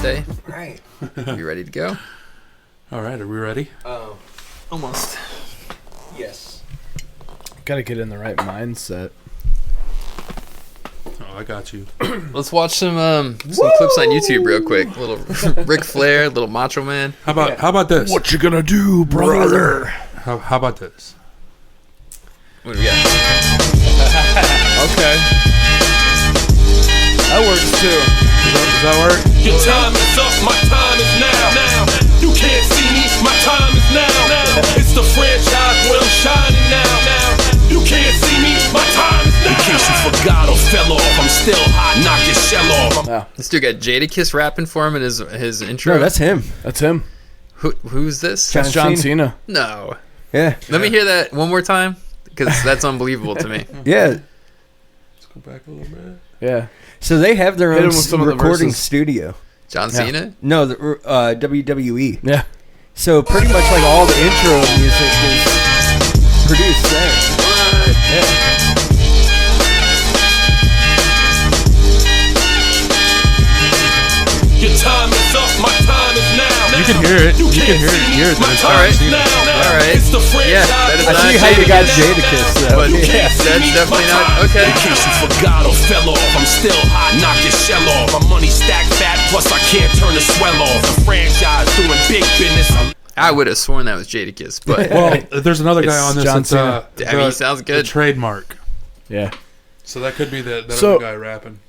Wednesday. Right. You ready to go? All right, are we ready? Almost. Yes. Gotta get in the right mindset. Oh, I got you. Let's watch some clips on YouTube real quick. A little Ric Flair, a little Macho Man. How about this? What you gonna do, brother? How about this? What do we got? Okay. That works too. Does that work? Your time is up, my time is now. You can't see me, my time is now. It's the franchise where I'm shining now. You can't see me, my time is now. In case you forgot or fell off, I'm still hot, knock your shell off. This dude got Jadakiss rapping for him in his intro. No, that's him. That's him. Who's this? That's John Cena. No. Yeah. Let me hear that one more time, because that's unbelievable to me. Yeah. Let's go back a little bit. Yeah. So they have their Hit own him with some of the recording verses. studio. John Cena? No, the WWE. Yeah. So pretty much like all the intro music is produced there. Yeah. Your time is up, my time is now. You can hear it. You can hear it. My It's time is John Cena. now. All right. It's the franchise. Yeah, that is I not see how you got Jadakiss. Jadakiss though. But Yeah. that's definitely not okay. In case you forgot or fell off, I'm still hot, knock your shell off. My money stacked fat, plus I can't turn the swell off. The franchise doing big business. I would have sworn that was Jadakiss, but Well, there's another guy It's on this. John It's, Cena. I mean, he sounds good. The trademark. Yeah. So that could be that So- other guy rapping.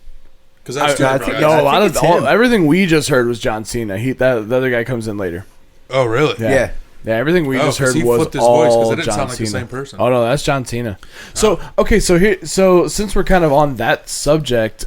Because that's I two think- guys. No, a I lot think of it's him. everything we just heard was John Cena. The other guy comes in later. Oh, really? Yeah. Yeah, everything we just 'cause heard he was flipped his voice 'cause all it didn't John sound like the Cena. same person. Oh no, that's John Cena. So so since we're kind of on that subject,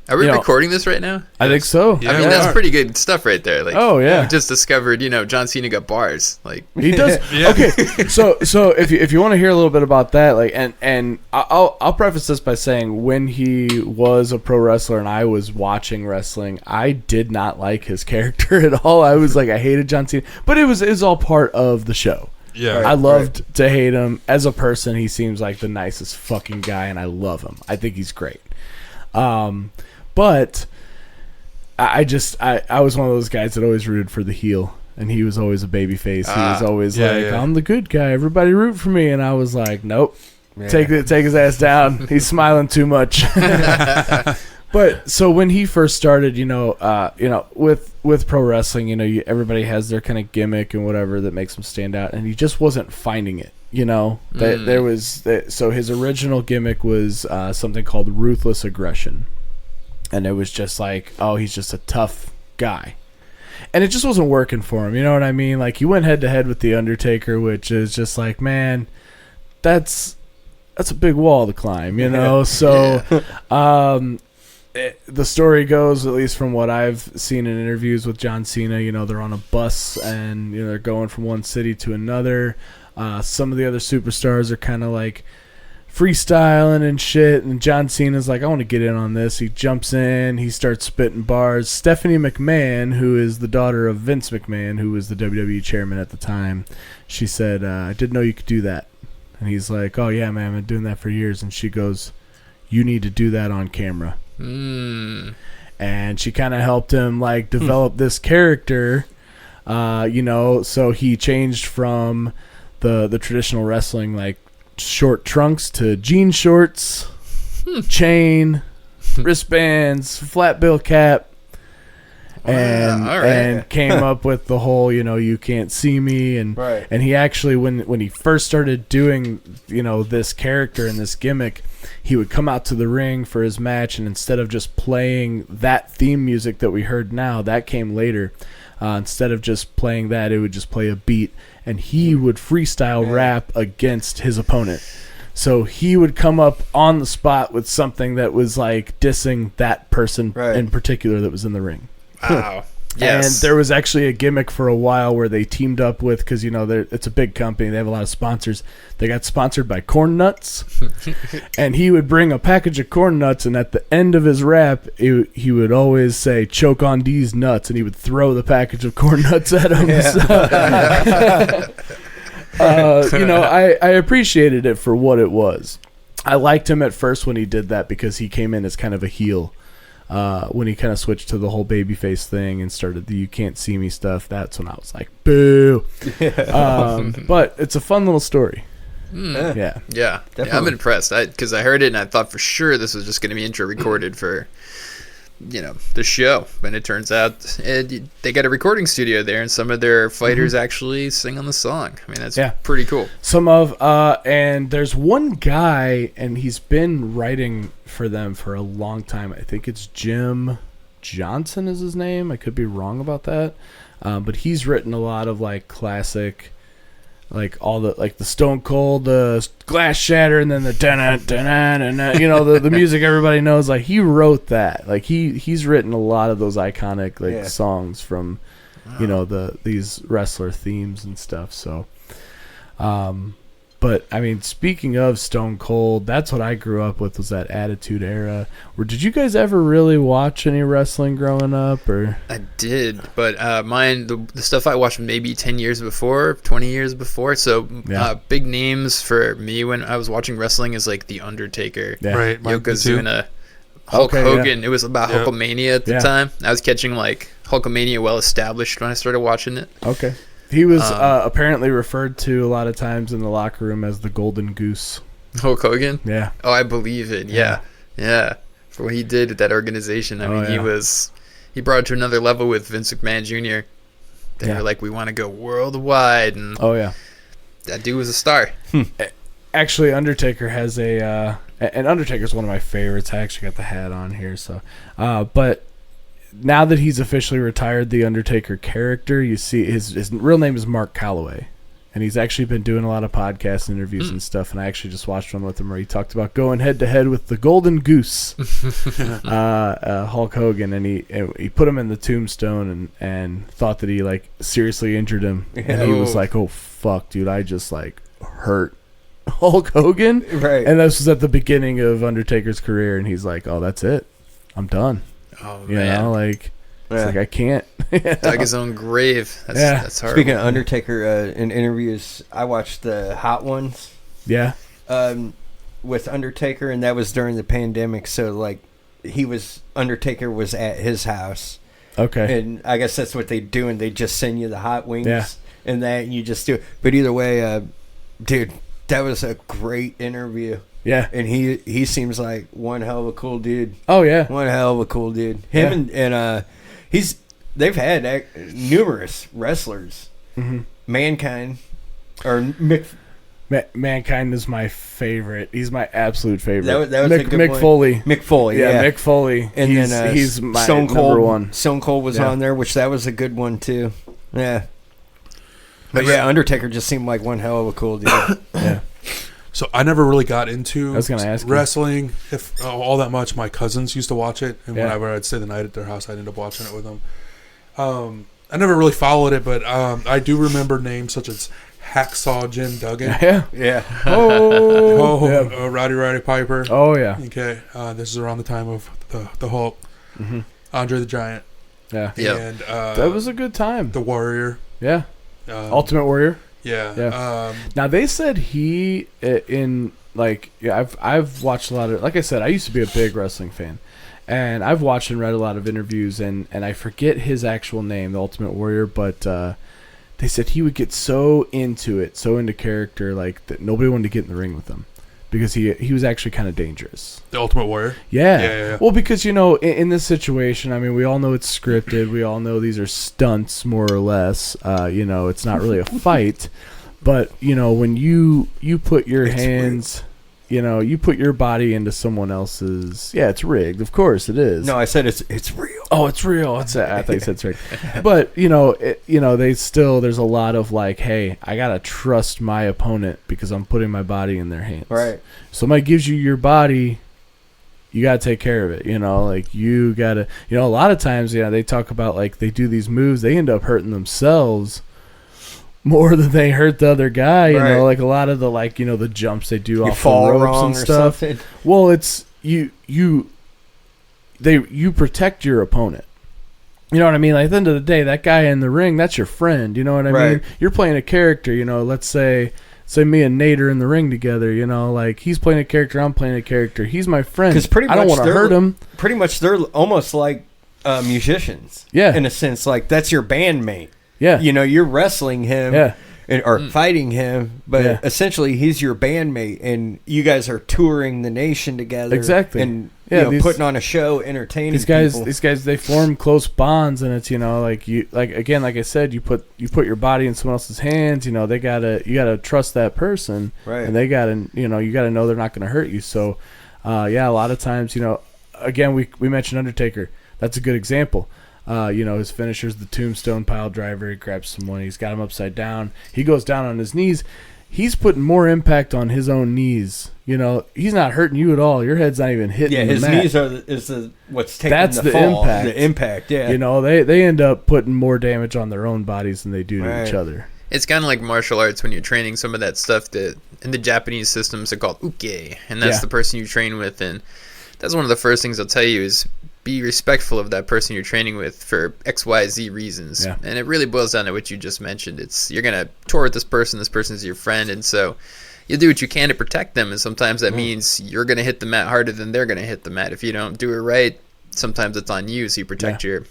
are we you know, recording this right now? I think so. Yeah. I mean, we that's are. pretty good stuff right there. Like, Oh, yeah. we just discovered, John Cena got bars. Like, He does. Yeah. Okay, so if you want to hear a little bit about that, like, and I'll preface this by saying when he was a pro wrestler and I was watching wrestling, I did not like his character at all. I was like, I hated John Cena, but it was all part of the show. Yeah. I loved to hate him as a person. He seems like the nicest fucking guy, and I love him. I think he's great. But I was one of those guys that always rooted for the heel, and he was always a baby face. He was always yeah. I'm the good guy. Everybody root for me, and I was like, nope. Take his ass down. He's smiling too much. But so when he first started, with pro wrestling, everybody has their kind of gimmick and whatever that makes them stand out, and he just wasn't finding it. So his original gimmick was something called ruthless aggression, and it was just like, oh, he's just a tough guy, and it just wasn't working for him. You know what I mean? Like, he went head to head with the Undertaker, which is just like, man, that's a big wall to climb, So, the story goes, at least from what I've seen in interviews with John Cena, they're on a bus and they're going from one city to another. Some of the other superstars are kind of like freestyling and shit, and John Cena's like, I want to get in on this. He jumps in, he starts spitting bars. Stephanie McMahon, who is the daughter of Vince McMahon, who was the WWE chairman at the time, she said, I didn't know you could do that. And he's like, oh yeah, man, I've been doing that for years. And she goes, you need to do that on camera. And she kind of helped him like develop this character, so he changed from the traditional wrestling, like short trunks, to jean shorts, chain, wristbands, flat bill cap, and all right. and came up with the whole you can't see me, and Right. and he actually when he first started doing this character and this gimmick, he would come out to the ring for his match, and instead of just playing that theme music that we heard now, that came later, instead of just playing that, it would just play a beat, and he would freestyle rap against his opponent. So he would come up on the spot with something that was like dissing that person in particular that was in the ring. wow. Yes. And there was actually a gimmick for a while where they teamed up with, because it's a big company, they have a lot of sponsors. They got sponsored by Corn Nuts, and he would bring a package of Corn Nuts, and at the end of his rap, he would always say, "Choke on these nuts," and he would throw the package of Corn Nuts at him. I appreciated it for what it was. I liked him at first when he did that because he came in as kind of a heel. when he kind of switched to the whole babyface thing and started the "You Can't See Me" stuff. That's when I was like, boo. But it's a fun little story. Yeah. Yeah, I'm impressed. Because I heard it and I thought for sure this was just going to be intro recorded for, the show. And it turns out they got a recording studio there, and some of their fighters actually sing on the song. I mean, that's pretty cool. And there's one guy, and he's been writing for them for a long time. I think it's Jim Johnson is his name. I could be wrong about that. But he's written a lot of like classic, like all the like the Stone Cold, the Glass Shatter, and then the the music everybody knows. Like he wrote that. Like he's written a lot of those iconic songs from these wrestler themes and stuff. So, but I mean, speaking of Stone Cold, that's what I grew up with, was that Attitude Era. Or did you guys ever really watch any wrestling growing up? Or I did, but mine, the stuff I watched maybe 10 years before, 20 years before. So big names for me when I was watching wrestling is like The Undertaker, Right, Yokozuna, Hulk Hogan. Yeah. It was about Hulkamania at the time. I was catching like Hulkamania well established when I started watching it. Okay. He was apparently referred to a lot of times in the locker room as the Golden Goose. Hulk Hogan? Yeah. Oh, I believe it. Yeah. For what he did with that organization. I mean, he brought it to another level with Vince McMahon Jr. They were like, we want to go worldwide. And that dude was a star. Actually, Undertaker has and Undertaker's one of my favorites. I actually got the hat on here. So, but now that he's officially retired the Undertaker character, you see his real name is Mark Calloway, and he's actually been doing a lot of podcast interviews and stuff, and I actually just watched one with him where he talked about going head to head with the Golden Goose, Hulk Hogan, and he put him in the tombstone and thought that he like seriously injured him, and he was like, oh fuck dude, I just like hurt Hulk Hogan, right? And this was at the beginning of Undertaker's career, and he's like, oh, that's it, I'm done. Oh, you know, like it's like I can't. Dug his own grave. That's hard. Speaking of Undertaker, in interviews, I watched the Hot Ones. Yeah. With Undertaker, and that was during the pandemic. So like, Undertaker was at his house. Okay. And I guess that's what they do, and they just send you the hot wings and that, and you just do it. But either way, dude, that was a great interview. Yeah, and he seems like one hell of a cool dude. Oh yeah, one hell of a cool dude. Him and they've had numerous wrestlers. Mm-hmm. Mankind or Mankind is my favorite. He's my absolute favorite. That was a good Mick one. Foley. Mick Foley, yeah. Mick Foley. And he's my Stone Cold, number one. Stone Cold was on there, which that was a good one too. Yeah. But Undertaker just seemed like one hell of a cool dude. Yeah. So I never really got into wrestling all that much. My cousins used to watch it, and whenever I'd stay the night at their house, I'd end up watching it with them. I never really followed it, but I do remember names such as Hacksaw Jim Duggan. Yeah. Rowdy Piper. Oh, yeah. Okay. This is around the time of the Hulk. Mm-hmm. Andre the Giant. Yeah. And that was a good time. The Warrior. Yeah. Ultimate Warrior. Yeah. Now they said I've watched a lot of, like I said, I used to be a big wrestling fan, and I've watched and read a lot of interviews, and I forget his actual name, the Ultimate Warrior, but they said he would get so into it, so into character, like that nobody wanted to get in the ring with him because he was actually kind of dangerous. The Ultimate Warrior? Yeah. Well, because, in this situation, I mean, we all know it's scripted. We all know these are stunts, more or less. It's not really a fight. But, when you put your hands... you put your body into someone else's... Yeah, it's rigged. Of course it is. No, I said it's real. Oh, it's real. I thought you said it's rigged. But, they still... There's a lot of like, hey, I got to trust my opponent because I'm putting my body in their hands. Right. Somebody gives you your body, you got to take care of it. Like you got to... a lot of times, they talk about like they do these moves. They end up hurting themselves more than they hurt the other guy, like a lot of the the jumps they do off the ropes and stuff. Well, it's you protect your opponent. You know what I mean? Like, at the end of the day, that guy in the ring, that's your friend. You know what I mean? You're playing a character. Let's say say me and Nate are in the ring together, you know, like he's playing a character, I'm playing a character. He's my friend. Because pretty much I don't want to hurt him. Pretty much they're almost like musicians. Yeah. In a sense, like that's your bandmate. Yeah. You know, you're wrestling him. Yeah. Or fighting him, but essentially he's your bandmate, and you guys are touring the nation together. Exactly. And you know, putting on a show, entertaining these people. guys, they form close bonds, and it's, you know, like you, like again, like I said, you put your body in someone else's hands. You know, you gotta trust that person, right? And you gotta know they're not gonna hurt you. So, a lot of times, you know, again, we mentioned Undertaker. That's a good example. You know, his finisher's the tombstone pile driver. He grabs someone, he's got him upside down. He goes down on his knees. He's putting more impact on his own knees. You know, he's not hurting you at all. Your head's not even hitting the his mat. knees is what's taking That's the the fall. impact. The impact, yeah. You know, they end up putting more damage on their own bodies than they do to each other. It's kind of like martial arts when you're training some of that stuff that in the Japanese systems are called uke, and that's the person you train with. And that's one of the first things I'll tell you is be respectful of that person you're training with for XYZ reasons. Yeah. And it really boils down to what you just mentioned. It's you're going to tour with this person's your friend, and so you do what you can to protect them, and sometimes that means you're going to hit the mat harder than they're going to hit the mat. If you don't do it right, sometimes it's on you, so you protect your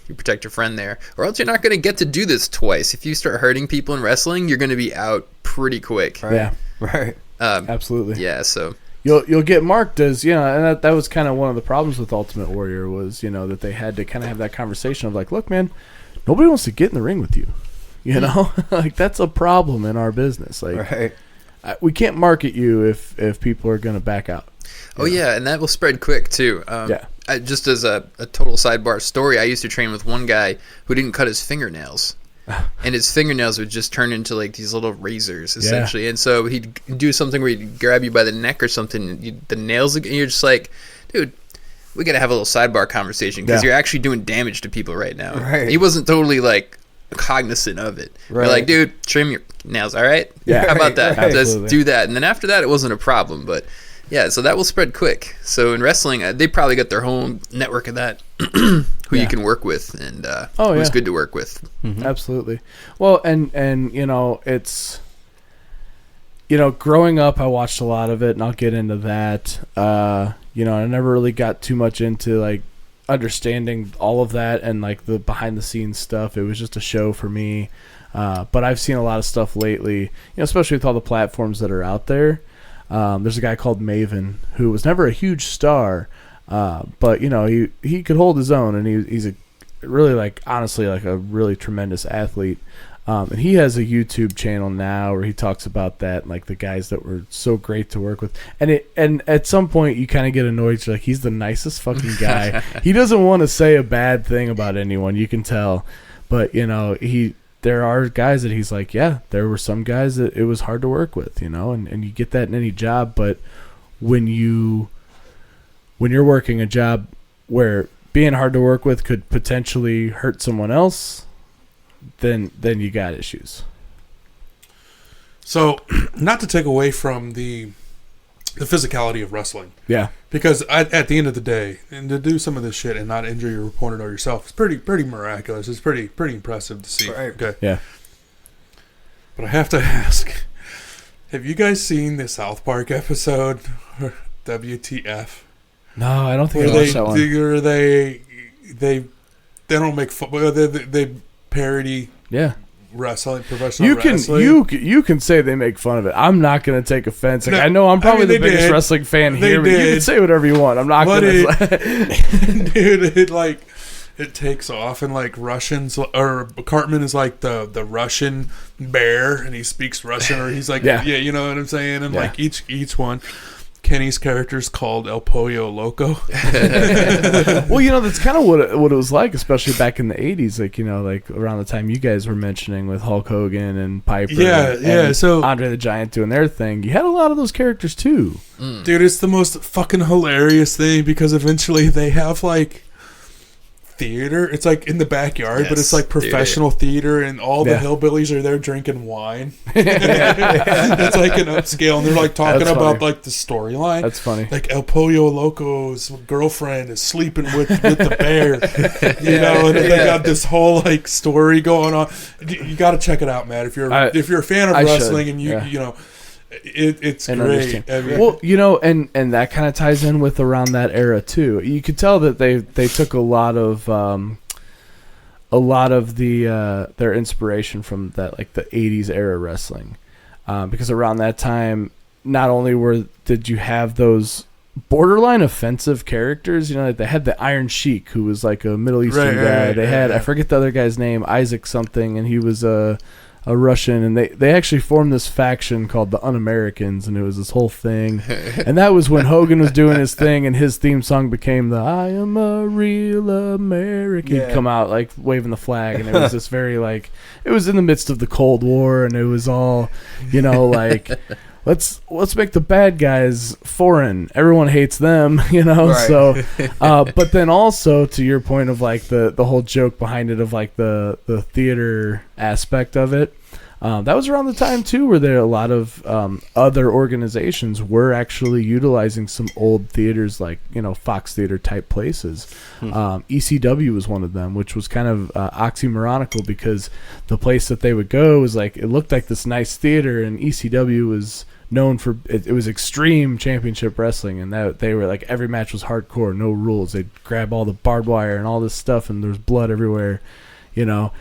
friend there, or else you're not going to get to do this twice. If you start hurting people in wrestling, you're going to be out pretty quick. Right. Yeah, right. Absolutely. Yeah, so you'll get marked as, you know, and that was kind of one of the problems with Ultimate Warrior was, you know, that they had to kind of have that conversation of like, look, man, nobody wants to get in the ring with you, you know, like that's a problem in our business. Like, right. We can't market you if people are going to back out. Oh, yeah, and that will spread quick, too. Just as a total sidebar story, I used to train with one guy who didn't cut his fingernails. And his fingernails would just turn into, like, these little razors, essentially. And so he'd do something where he'd grab you by the neck or something, and the nails, and you're just like, dude, we got to have a little sidebar conversation because you're actually doing damage to people right now. Right. He wasn't totally, like, cognizant of it. Right. You're like, dude, trim your nails, all right? Yeah. How about that? Right. Let's Absolutely. do that. And then after that, it wasn't a problem, but yeah, so that will spread quick. So in wrestling, they probably got their whole network of that who you can work with, and it was good to work with. Mm-hmm. Absolutely. Well, and you know, it's, you know, growing up, I watched a lot of it, and I'll get into that. You know, I never really got too much into like understanding all of that and like the behind the scenes stuff. It was just a show for me. But I've seen a lot of stuff lately, you know, especially with all the platforms that are out there. There's a guy called Maven who was never a huge star, but you know, he could hold his own, and he's a really, like, honestly, like a really tremendous athlete. And he has a YouTube channel now where he talks about that and like the guys that were so great to work with. And at some point you kind of get annoyed. You're like, he's the nicest fucking guy. He doesn't want to say a bad thing about anyone. You can tell, but you know, there are guys that he's like, yeah, there were some guys that it was hard to work with, you know, and you get that in any job. But when you're working a job where being hard to work with could potentially hurt someone else, then you got issues. So, not to take away from the physicality of wrestling. Yeah. Because at the end of the day, and to do some of this shit and not injure your opponent or yourself, it's pretty miraculous. It's pretty impressive to see. Right. Okay. Yeah. But I have to ask, have you guys seen the South Park episode, WTF? No, I don't think I watched that one. Where they don't make fun. They parody wrestling, professional wrestling. You can say they make fun of it. I'm not going to take offense. Like, No, I know I'm probably the biggest did. wrestling fan They here, but you can did. say whatever you want. I'm not going to. Dude, it takes off, and like Russians, or Cartman is like the Russian bear, and he speaks Russian, or he's like, yeah, you know what I'm saying? And like each one. Kenny's character's called El Pollo Loco. Well, you know, that's kind of what it was like, especially back in the 80s, like, you know, like around the time you guys were mentioning with Hulk Hogan and Piper and so Andre the Giant doing their thing. You had a lot of those characters too. Dude, it's the most fucking hilarious thing, because eventually they have like theater. It's like in the backyard, but it's like professional theater, and all the hillbillies are there drinking wine. It's like an upscale, and they're like talking about like the storyline. That's funny. Like El Pollo Loco's girlfriend is sleeping with the bear, you know, and they got this whole like story going on. You got to check it out, man. If you're a fan of wrestling, and you know. It's and great. understand. I mean, Well, you know, and that kind of ties in with around that era too. You could tell that they took a lot of their inspiration from that, like the 80s era wrestling, because around that time, not only did you have those borderline offensive characters, you know, like they had the Iron Sheik, who was like a Middle Eastern guy. They had I forget the other guy's name, Isaac something, and he was a Russian, and they actually formed this faction called the Un-Americans, and it was this whole thing. And that was when Hogan was doing his thing, and his theme song became the "I am a real American." He'd come out like waving the flag, and it was this very like, it was in the midst of the Cold War, and it was all, you know, like let's make the bad guys foreign. Everyone hates them, you know. Right. So, but then also to your point of like the whole joke behind it of like the theater aspect of it, that was around the time too where there a lot of other organizations were actually utilizing some old theaters, like, you know, Fox Theater type places. ECW was one of them, which was kind of oxymoronical because the place that they would go was like, it looked like this nice theater, and ECW was known for it was extreme championship wrestling, and that they were like, every match was hardcore, no rules. They'd grab all the barbed wire and all this stuff, and there's blood everywhere, you know.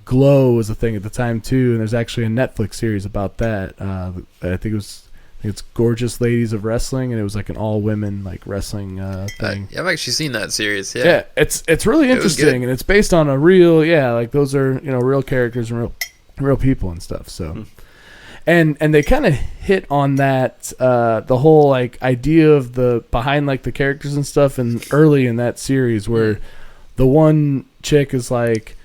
Glow was a thing at the time too, and there's actually a Netflix series about that. I think it's Gorgeous Ladies of Wrestling, and it was like an all women like wrestling thing. I've actually seen that series. Yeah, it's really interesting, and it's based on a real like those are, you know, real characters and real people and stuff. So. And they kind of hit on that, the whole like idea of the behind like the characters and stuff, and early in that series where the one chick is like,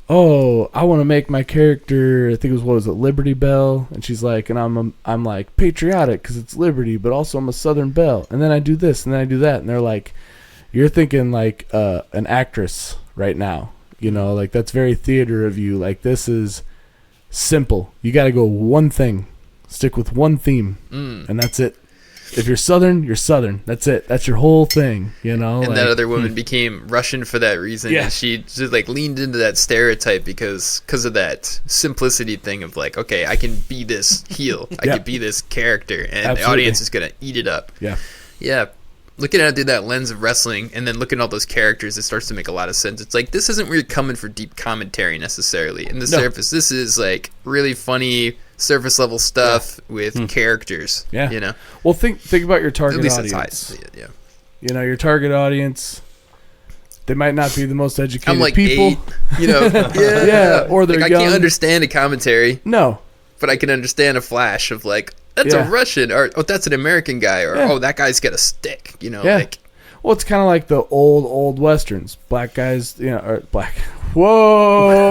oh, I want to make my character, I think it was, what was it, Liberty Bell, and she's like, and I'm like patriotic because it's Liberty, but also I'm a Southern Belle, and then I do this and then I do that, and they're like, you're thinking like an actress right now, you know, like that's very theater of you, like this is simple. You got to go one thing, stick with one theme, and that's it. If you're Southern, you're Southern. That's it. That's your whole thing, you know. And like, that other woman became Russian for that reason. Yeah. And she just like leaned into that stereotype because of that simplicity thing of like, okay, I can be this heel, I can be this character, and the audience is gonna eat it up. Yeah. Looking at it through that lens of wrestling, and then looking at all those characters, it starts to make a lot of sense. It's like, this isn't where you're coming for deep commentary necessarily. In the surface, this is like really funny surface level stuff with characters. Yeah, you know. Well, think about your target at least audience. That's how I see it, yeah. You know, your target audience. They might not be the most educated I'm like people. 8, you know. Yeah, or they're like, young. I can't understand a commentary. No, but I can understand a flash of like, that's a Russian, or oh, that's an American guy, or oh, that guy's got a stick, you know. Like, well, it's kind of like the old westerns. Black guys, you know, or black. Whoa,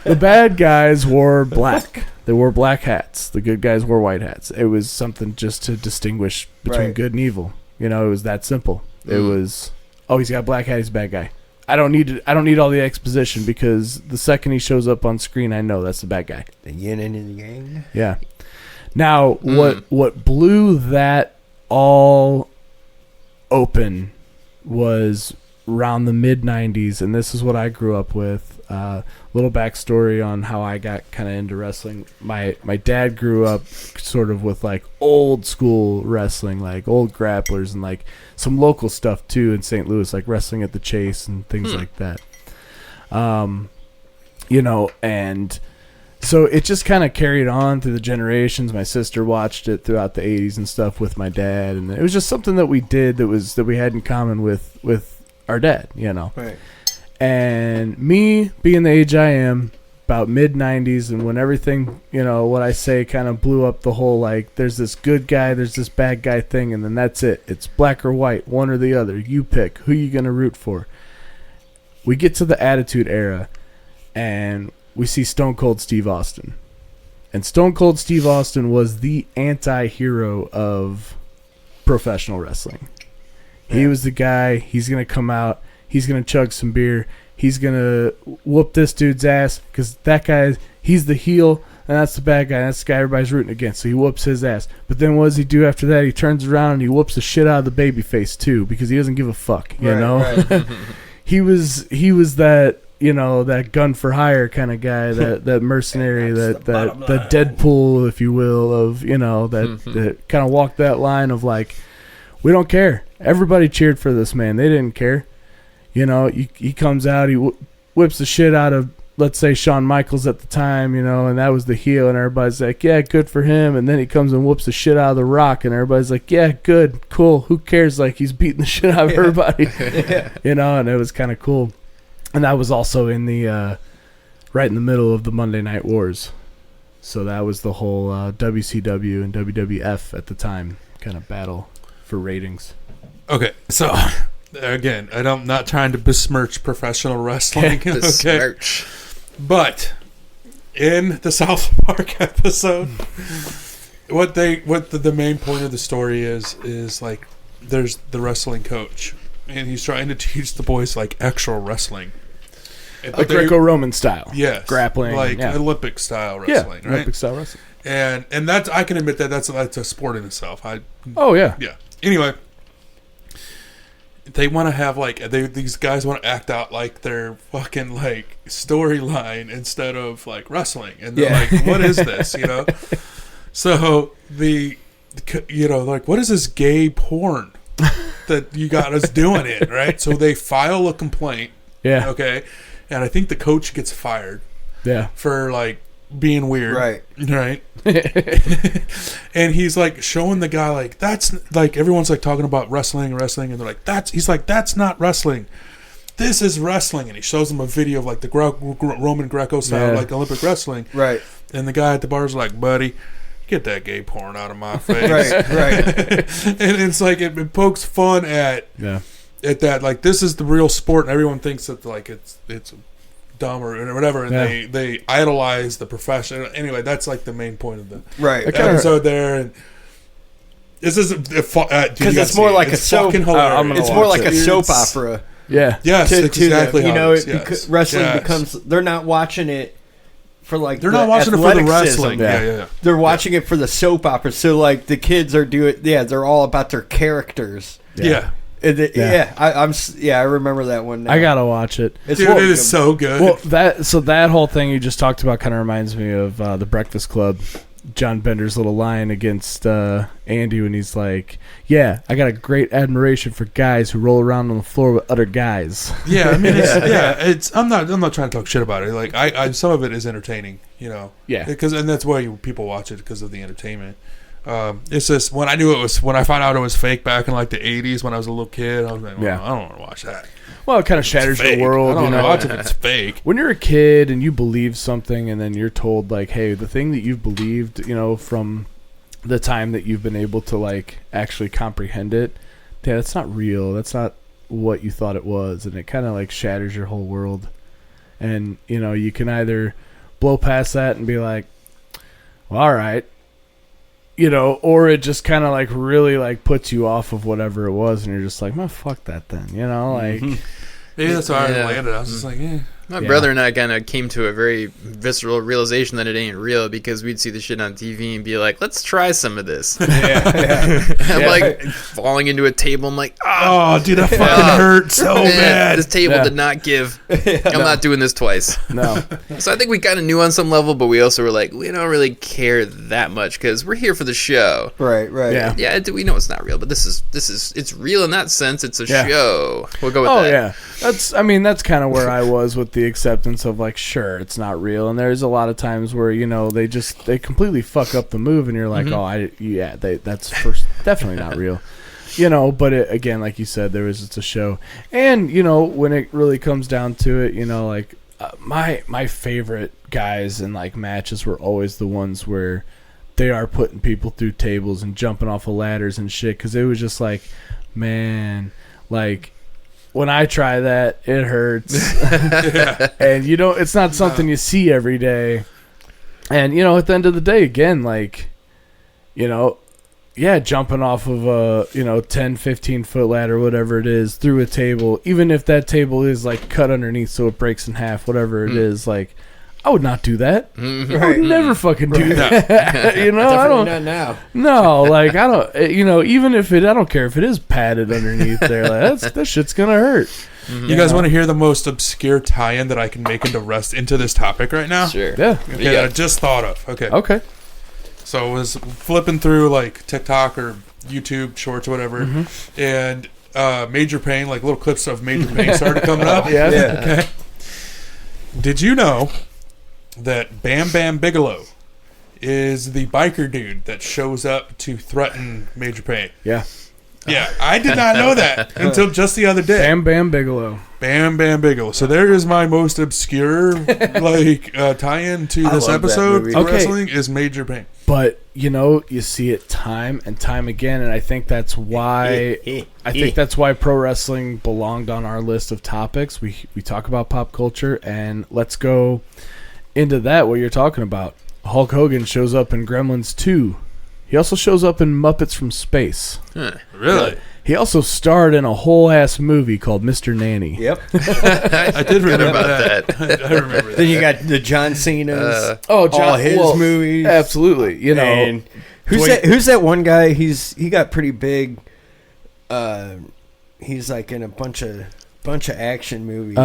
the bad guys wore black. They wore black hats. The good guys wore white hats. It was something just to distinguish between good and evil. You know, it was that simple. It was, oh, he's got a black hat, he's a bad guy. I don't need all the exposition, because the second he shows up on screen, I know that's the bad guy. The yin and the yang. Yeah. Now, what blew that all open was around the mid-90s, and this is what I grew up with. Little backstory on how I got kind of into wrestling. My dad grew up sort of with like old school wrestling, like old grapplers and like some local stuff too in St. Louis, like wrestling at the Chase and things like that. You know, and so it just kind of carried on through the generations. My sister watched it throughout the 80s and stuff with my dad, and it was just something that we did that we had in common with our dad, you know. Right. And me being the age I am, about mid-90s, and when everything, you know, what I say kind of blew up, the whole like, there's this good guy, there's this bad guy thing, and then that's it. It's black or white, one or the other. You pick. Who you going to root for? We get to the Attitude Era, and we see Stone Cold Steve Austin. And Stone Cold Steve Austin was the anti-hero of professional wrestling. Yeah. He was the guy, he's going to come out, he's going to chug some beer, he's going to whoop this dude's ass, because that guy, he's the heel, and that's the bad guy, that's the guy everybody's rooting against, so he whoops his ass. But then what does he do after that? He turns around and he whoops the shit out of the baby face too, because he doesn't give a fuck, you know? Right. He was that that gun for hire kind of guy, that mercenary, that Deadpool, if you will, of that kind of walked that line of like, we don't care. Everybody cheered for this man. They didn't care. He comes out, he whips the shit out of, let's say, Shawn Michaels at the time, and that was the heel, and everybody's like, yeah, good for him. And then he comes and whoops the shit out of The Rock, and everybody's like, yeah, good, cool. Who cares? Like, he's beating the shit out of everybody, and it was kind of cool. And that was also in the right in the middle of the Monday Night Wars. So that was the whole WCW and WWF at the time kind of battle for ratings. Okay, so again, I'm not trying to besmirch professional wrestling. Besmirch. But in the South Park episode, what the main point of the story is like, there's the wrestling coach, and he's trying to teach the boys like actual wrestling, like Greco-Roman style, yes, grappling, like Olympic style wrestling, right? Olympic style wrestling, and that's, I can admit that's a sport in itself. Yeah. Anyway, they want to have like these guys want to act out like their fucking like storyline instead of like wrestling, and they're like, what is this, So like, what is this gay porn that you got us doing it, right? So they file a complaint, okay, and I think the coach gets fired, for like being weird, right. And he's like showing the guy like, that's like, everyone's like talking about wrestling, and they're like, that's not wrestling, this is wrestling. And he shows them a video of like the Roman Greco style, like Olympic wrestling, right? And the guy at the bar's like, buddy, get that gay porn out of my face, right. And it's like it pokes fun at that, like, this is the real sport, and everyone thinks that like it's dumb or whatever, and they idolize the profession. Anyway, that's like the main point of the episode there. And this is because it's more like a soap. It's more like a soap opera. Yeah. Yes. Exactly. Wrestling becomes. They're not watching it for like. They're not watching it for the wrestling. Yeah. They're watching it for the soap opera. So like the kids are doing. Yeah, they're all about their characters. Yeah. I remember that one now. I gotta watch it. Dude, it is so good. Well, that whole thing you just talked about kind of reminds me of the Breakfast Club. John Bender's little line against Andy when he's like, "Yeah, I got a great admiration for guys who roll around on the floor with other guys." Yeah, I mean, it's. I'm not trying to talk shit about it. Like, I some of it is entertaining, Yeah, and that's why people watch it, because of the entertainment. It's just when I found out it was fake back in like the 80s when I was a little kid, I was like, I don't want to watch that. Well, it kind of shatters your world. I don't watch if it's fake. When you're a kid and you believe something, and then you're told like, hey, the thing that you've believed, from the time that you've been able to like actually comprehend it, that's not real. That's not what you thought it was, and it kind of like shatters your whole world. And you can either blow past that and be like, well, all right. Or it just kind of like really like puts you off of whatever it was, and you're just like, man, fuck that then, like. Yeah, that's why I landed. I was just like, My brother and I kind of came to a very visceral realization that it ain't real, because we'd see the shit on TV and be like, let's try some of this. I'm like falling into a table. I'm like, oh dude, that fucking hurt so bad. This table did not give. I'm not doing this twice. No. So I think we kind of knew on some level, but we also were like, we don't really care that much because we're here for the show. Right. Yeah, we know it's not real, but this is it's real in that sense. It's a show. We'll go with that. Oh yeah, that's kind of where I was with the acceptance of like, sure, it's not real, and there's a lot of times where they completely fuck up the move, and you're like, that's definitely not real, But again, like you said, it's a show, and when it really comes down to it, like my favorite guys in like matches were always the ones where they are putting people through tables and jumping off of ladders and shit, because it was just like, man, like. When I try that, it hurts. And, it's not something you see every day. And, at the end of the day, again, like, jumping off of a, 10, 15-foot ladder, whatever it is, through a table, even if that table is, like, cut underneath so it breaks in half, whatever it is, like, I would not do that. Mm-hmm. I would never fucking do that. You know, I Definitely don't. not now. No, like I don't. You know, even if it, I don't care if it is padded underneath there. Like that shit's gonna hurt. You guys want to hear the most obscure tie-in that I can make into this topic right now? Sure. Yeah. Okay, that I just thought of. Okay. So I was flipping through like TikTok or YouTube Shorts or whatever, and Major Payne, like little clips of Major Payne started coming up. Yeah. Okay. Did you know that Bam Bam Bigelow is the biker dude that shows up to threaten Major Payne? Yeah. Yeah, I did not know that until just the other day. Bam Bam Bigelow. Bam Bam Bigelow. So there is my most obscure tie-in to this love that episode movie. of Okay. wrestling is Major Payne. But you know, you see it time and time again, and I think that's why pro wrestling belonged on our list of topics. We talk about pop culture, and let's go into that. What you're talking about? Hulk Hogan shows up in Gremlins 2. He also shows up in Muppets from Space. Really? He also starred in a whole ass movie called Mr. Nanny. Yep. I did remember about that. I remember that. Then you got the John Cena's, Oh, all his movies. Absolutely. You know, And who's that one guy? He got pretty big. He's like in a bunch of action movies.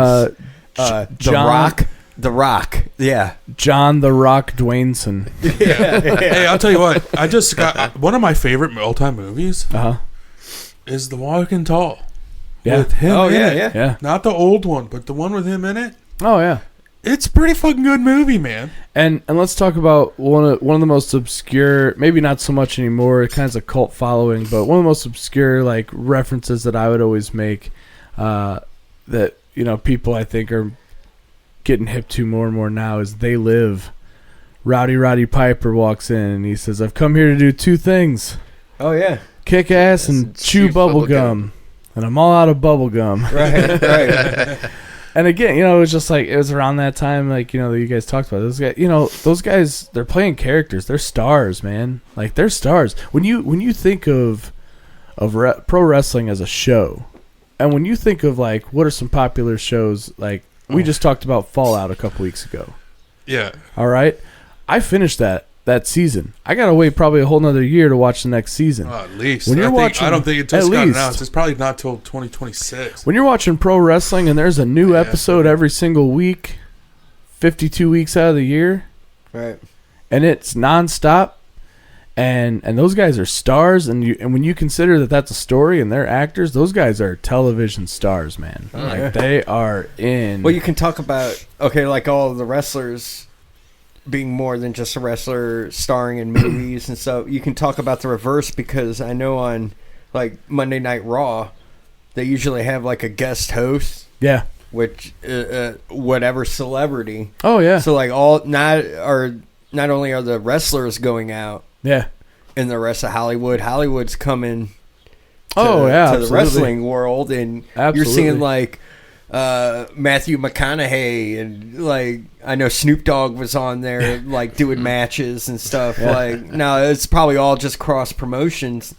The Rock. Yeah. John the Rock Dwayneson. Hey, I'll tell you what. I just got one of my favorite all-time movies is The Walking Tall. Yeah. With him in it. Yeah. Not the old one, but the one with him in it. Oh yeah. It's a pretty fucking good movie, man. And let's talk about one of the most obscure, maybe not so much anymore, it kind of a cult following, but one of the most obscure like references that I would always make that you know people I think are getting hip to more and more now is They Live. Roddy Piper walks in and he says, "I've come here to do two things. Oh yeah. Kick ass and chew bubble gum. And I'm all out of bubble gum." Right. And again, you know, it was just like it was around that time, like, you know, that you guys talked about those guys. You know, those guys, they're playing characters. They're stars, man. Like they're stars. When you think of pro wrestling as a show, and when you think of like what are some popular shows, like we just talked about Fallout a couple weeks ago. Yeah. All right, I finished that season. I gotta wait probably a whole nother year to watch the next season. Oh, at least. When you're watching, I don't think it just at got least. announced. It's probably not till 2026. When you're watching pro wrestling and there's a new episode every single week, 52 weeks out of the year, Right. and it's nonstop, and those guys are stars, and when you consider that that's a story and they're actors, those guys are television stars, man. Like they are in. Well, you can talk about like all of the wrestlers being more than just a wrestler starring in movies and stuff. You can talk about the reverse because I know on like Monday Night Raw, they usually have like a guest host, yeah. which whatever celebrity. Oh yeah. So like not only are the wrestlers going out Yeah. in the rest of Hollywood's coming to, Oh yeah. to the Absolutely. wrestling world, and you're Absolutely. seeing like Matthew McConaughey, and like I know Snoop Dogg was on there like doing matches and stuff. Yeah. Like now it's probably all just cross promotions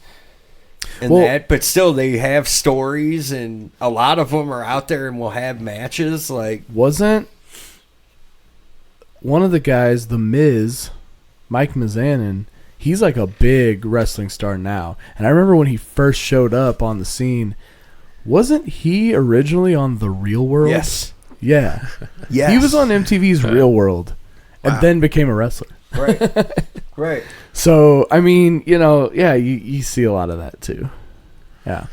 and Well- that, but still they have stories, and a lot of them are out there and will have matches. Like Wasn't one of the guys, The Miz, Mike Mizanin, he's like a big wrestling star now. And I remember when he first showed up on the scene, wasn't he originally on The Real World? yes, Yeah. yes, He was on MTV's Real World and then became a wrestler. right, right. So, I mean, you know, yeah, you see a lot of that too. Yeah.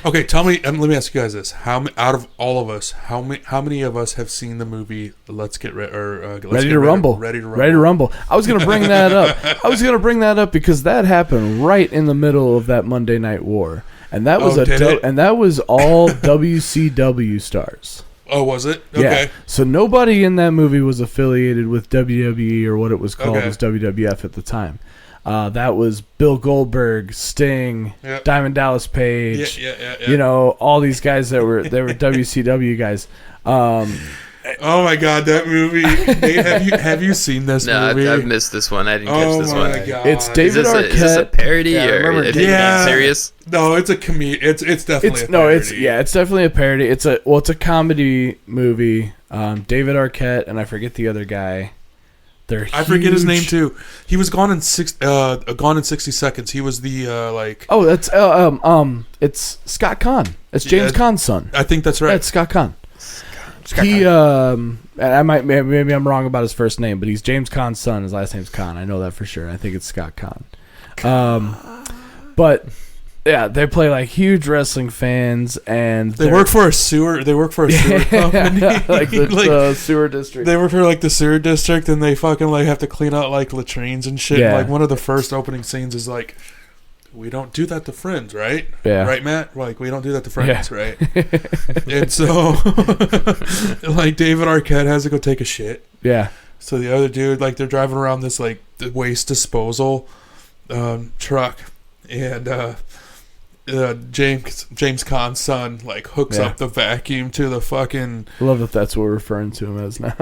Okay, tell me, and let me ask you guys this: out of all of us, how many of us have seen the movie Let's Get Ready to Rumble. Ready to Rumble. Ready to Rumble. I was going to bring that up. Because that happened right in the middle of that Monday Night War. And that was that was all WCW stars. Oh, was it? Okay. Yeah. So nobody in that movie was affiliated with WWE or what it was called was WWF at the time. That was Bill Goldberg, Sting, Yep. Diamond Dallas Page. Yeah. You know, all these guys that were WCW guys. Oh my God, that movie! Nate, have you seen this No, movie? I've missed this one. I didn't catch this one. God. It's Is David this, is this a Arquette. parody Yeah, I or remember is it David- Yeah. being serious? No, it's a comedy. It's definitely a parody. It's definitely a parody. It's a comedy movie. David Arquette, and I forget the other guy. I forget his name too. He was Gone in 60 Seconds. He was the like. Oh, that's it's Scott Conn. It's James Caan's son. I think that's right. Yeah, it's Scott Conn. He maybe I'm wrong about his first name, but he's James Caan's son. His last name's Conn. I know that for sure. I think it's Scott Conn. But yeah, they play like huge wrestling fans, and they work for a sewer. They work for a sewer company, like the sewer district. They work for like the sewer district, and they fucking like have to clean out like latrines and shit. Yeah. And, like one of the first opening scenes is like, we don't do that to friends, right? Yeah. Right, Matt? Like, we don't do that to friends, right? And so, like, David Arquette has to go take a shit. Yeah. So the other dude, like, they're driving around this, like, waste disposal truck. And James Caan's son, like, hooks up the vacuum to the fucking... I love that that's what we're referring to him as now.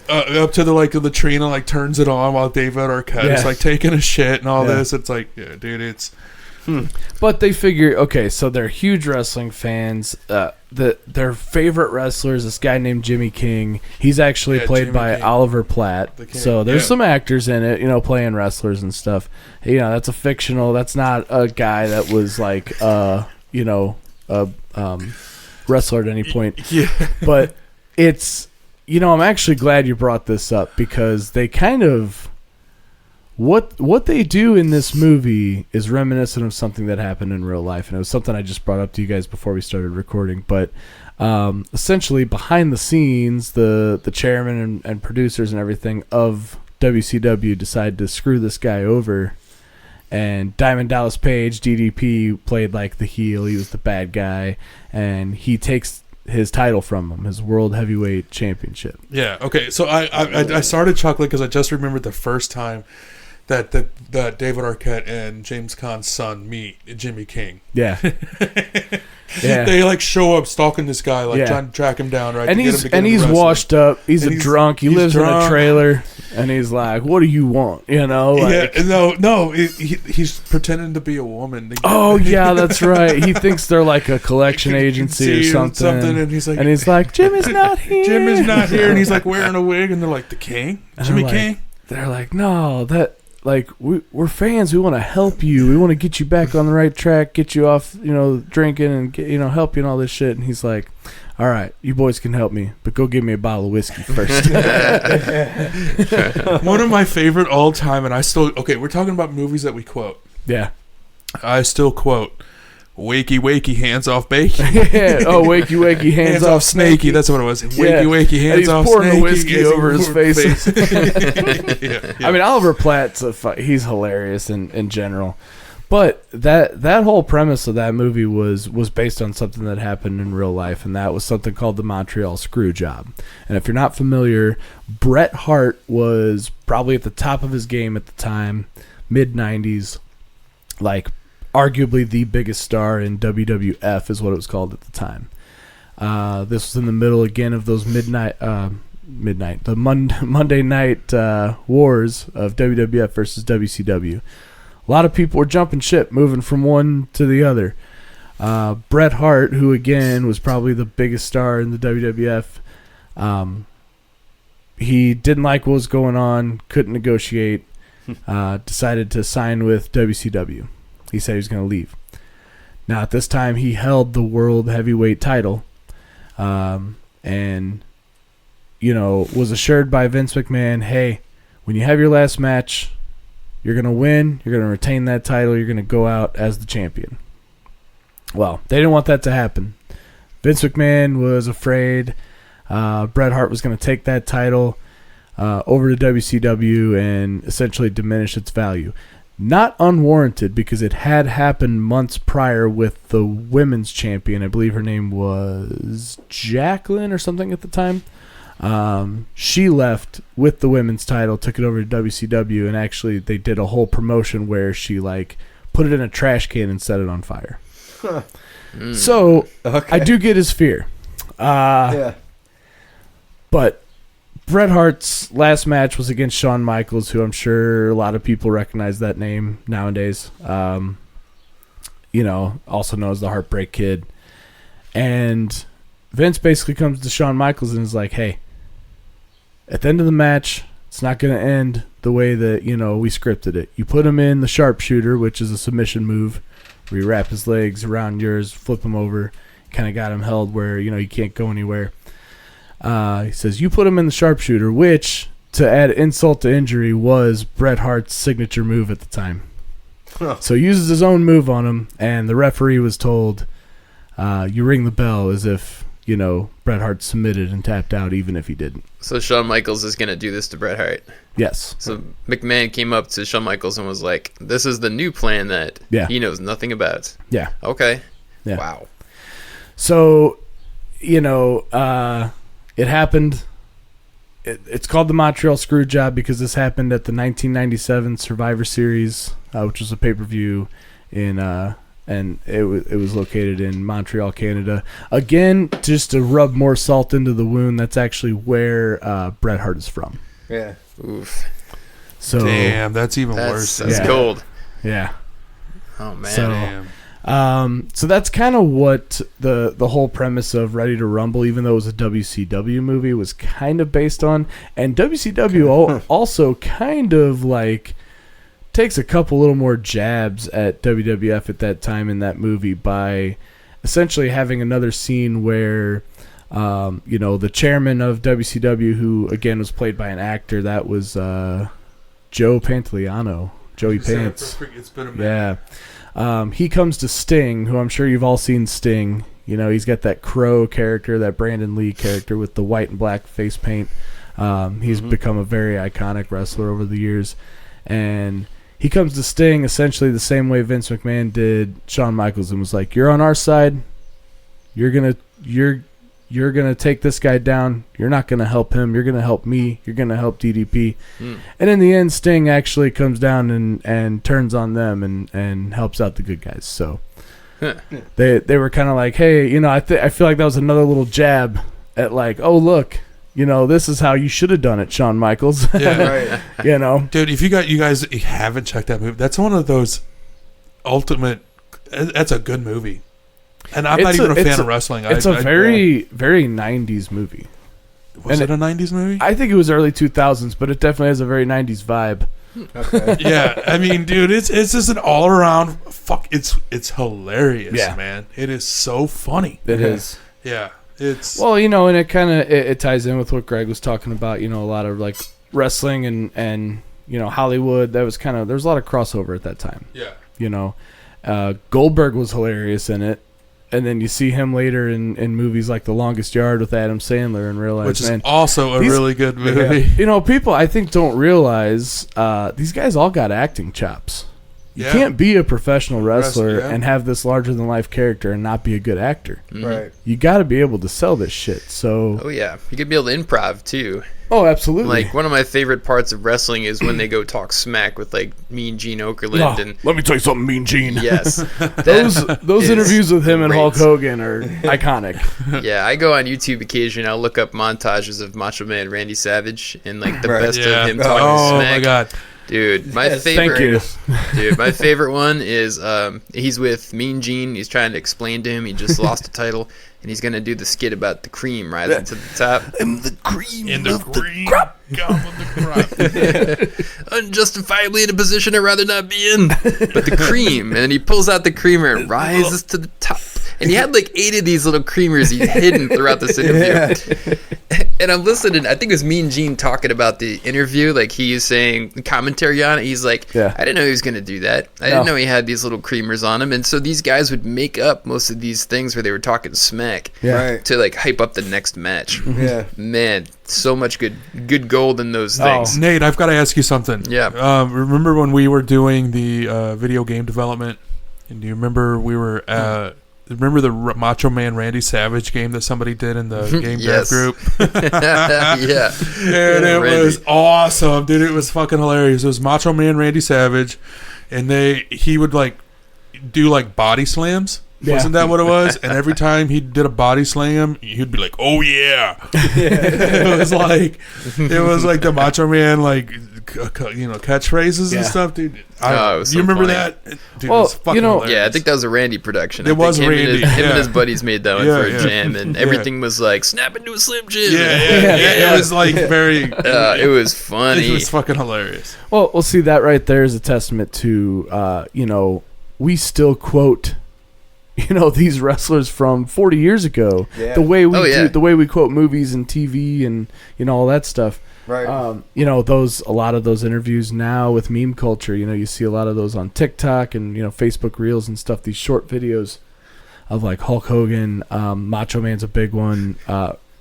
Up to the, like, the latrine and, like, turns it on while David Arquette is, like, taking a shit and all this. It's like, yeah, dude, it's... But they figure, okay, so they're huge wrestling fans. Their favorite wrestler is this guy named Jimmy King. He's actually played Jimmy by King. Oliver Platt. So there's some actors in it, playing wrestlers and stuff. That's a fictional. That's not a guy that was like, wrestler at any point. Yeah. But it's, I'm actually glad you brought this up because they kind of. What they do in this movie is reminiscent of something that happened in real life, and it was something I just brought up to you guys before we started recording. But essentially, behind the scenes, the chairman and producers and everything of WCW decided to screw this guy over. And Diamond Dallas Page, DDP, played like the heel. He was the bad guy, and he takes his title from him, his World Heavyweight Championship. Yeah. Okay. So I started chuckling because I just remembered the first time that David Arquette and James Caan's son meet Jimmy King. Yeah. They like show up stalking this guy, like trying to track him down, right? And he's washed up. He's a drunk. He lives drunk. in a trailer, and he's like, "What do you want?" He's pretending to be a woman. Oh yeah, that's right. He thinks they're like a collection agency or something. And he's like, "Jimmy's not here. Jimmy's not here," and he's like wearing a wig, and they're like, "The King, Jimmy King." They're like, "No, that." Like, we're fans. We want to help you. We want to get you back on the right track, get you off, drinking and, help you and all this shit. And he's like, all right, you boys can help me, but go give me a bottle of whiskey first. One of my favorite all time, and we're talking about movies that we quote. Yeah. I still quote, "Wakey, wakey, hands off Bakey." Oh, wakey, wakey, hands off Snakey. That's what it was. Wakey, wakey, hands off Snakey. He's pouring the whiskey over his face. Yeah. I mean, Oliver Platt's he's hilarious in general. But that whole premise of that movie was based on something that happened in real life, and that was something called the Montreal Screwjob. And if you're not familiar, Bret Hart was probably at the top of his game at the time, mid-90s, like arguably the biggest star in WWF is what it was called at the time. This was in the middle again of those Monday night wars of WWF versus WCW. A lot of people were jumping ship, moving from one to the other. Bret Hart, who again was probably the biggest star in the WWF, he didn't like what was going on, couldn't negotiate, decided to sign with WCW. He said he was going to leave. Now, at this time, he held the World Heavyweight title and, was assured by Vince McMahon, hey, when you have your last match, you're going to win, you're going to retain that title, you're going to go out as the champion. Well, they didn't want that to happen. Vince McMahon was afraid Bret Hart was going to take that title over to WCW and essentially diminish its value. Not unwarranted, because it had happened months prior with the women's champion. I believe her name was Jacqueline or something at the time. She left with the women's title, took it over to WCW, and actually they did a whole promotion where she put it in a trash can and set it on fire. Huh. So I do get his fear. Yeah. But Bret Hart's last match was against Shawn Michaels, who I'm sure a lot of people recognize that name nowadays. Also known as the Heartbreak Kid. And Vince basically comes to Shawn Michaels and is like, hey, at the end of the match, it's not going to end the way that, we scripted it. You put him in the sharpshooter, which is a submission move, where you wrap his legs around yours, flip him over, kind of got him held where, he can't go anywhere. He says, you put him in the sharpshooter, which, to add insult to injury, was Bret Hart's signature move at the time. So he uses his own move on him, and the referee was told, you ring the bell as if, Bret Hart submitted and tapped out even if he didn't. So Shawn Michaels is going to do this to Bret Hart. Yes. So McMahon came up to Shawn Michaels and was like, this is the new plan that he knows nothing about. Yeah. Okay. Yeah. Wow. So, it happened. It's called the Montreal Screwjob because this happened at the 1997 Survivor Series, which was a pay-per-view and it was located in Montreal, Canada. Again, just to rub more salt into the wound, that's actually where Bret Hart is from. Yeah. Oof. So damn, that's even worse. That's cold. Yeah. Oh man. So, damn. So that's kind of what the whole premise of Ready to Rumble, even though it was a WCW movie, was kind of based on. And WCW also kind of like takes a couple little more jabs at WWF at that time in that movie by essentially having another scene where, the chairman of WCW, who again was played by an actor, that was Joe Pantoliano, Joey Pants. It's been a minute. Yeah. He comes to Sting, who I'm sure you've all seen Sting. He's got that Crow character, that Brandon Lee character with the white and black face paint. He's become a very iconic wrestler over the years. And he comes to Sting essentially the same way Vince McMahon did Shawn Michaels and was like, you're on our side. You're gonna take this guy down. You're not gonna help him. You're gonna help me. You're gonna help DDP. And in the end, Sting actually comes down and turns on them and helps out the good guys. So they were kind of like, hey, I feel like that was another little jab at like, oh look, this is how you should have done it, Shawn Michaels. Yeah, right. Dude, if you guys haven't checked that movie, that's one of those ultimate. That's a good movie, and I'm not even a fan of wrestling. It's a very 90s movie. Was it a 90s movie? I think it was early 2000s, but it definitely has a very 90s vibe. Okay. Yeah, I mean, dude, it's just an all around It's hilarious, Yeah. man. It is so funny. It is. Yeah. It's Well, and it kind of it ties in with what Greg was talking about. A lot of like wrestling and Hollywood. That was there's a lot of crossover at that time. yeah. Goldberg was hilarious in it, and then you see him later in movies like The Longest Yard with Adam Sandler and realize, Which is man, also a really good movie. people I think don't realize these guys all got acting chops. You Yeah. can't be a professional wrestler yeah. and have this larger than life character and not be a good actor. Right. You got to be able to sell this shit. So, Oh yeah, you could be able to improv too. absolutely. Like one of my favorite parts of wrestling is when they go talk smack with like Mean Gene Okerlund and let me tell you something, Mean Gene. yes, Those is interviews with him and great. Hulk Hogan are iconic. Yeah, I go on YouTube occasionally. I'll look up montages of Macho Man Randy Savage and like the Right. best Yeah. of him talking Oh smack. my god. Dude, my Yes, favorite. Thank you. Dude, my favorite one is he's with Mean Gene. He's trying to explain to him he just lost a title, and he's gonna do the skit about the cream rising to the top. I'm the cream In the green gum of the crop. Unjustifiably in a position I'd rather not be in. But the cream, and he pulls out the creamer and rises to the top. And he had like 8 of these little creamers he'd hidden throughout this interview. And I'm listening, I think it was Mean Gene talking about the interview, like he is saying commentary on it. He's like, Yeah. I didn't know he was going to do that. I didn't know he had these little creamers on him. And so these guys would make up most of these things where they were talking smack Right. to like hype up the next match. Yeah. Man, so much good gold in those things. Nate, I've got to ask you something. Yeah. Remember when we were doing the video game development? And do you remember we were remember the Macho Man Randy Savage game that somebody did in the game Yes. dev group? Yeah. And it Randy. was awesome, dude. It was fucking hilarious. It was Macho Man Randy Savage, and he would like do like body slams. Yeah. Wasn't that what it was? And every time he did a body slam, he'd be like, "Oh yeah!" It was like the Macho Man like catchphrases and stuff, dude. It was so you remember funny. that? Dude, Well, it was fucking hilarious. Yeah, I think that was a Randy production. It was him Randy, him yeah. and his buddies made that one Yeah, for a yeah. jam, and everything was like snap into a Slim Jim. Yeah. It was like very. It was funny. It was fucking hilarious. Well, see, that right there is a testament to, we still quote, these wrestlers from 40 years ago. Yeah. The way we yeah. the way we quote movies and TV and all that stuff. Right. A lot of those interviews now with meme culture. You see a lot of those on TikTok and Facebook Reels and stuff. These short videos of like Hulk Hogan, Macho Man's a big one.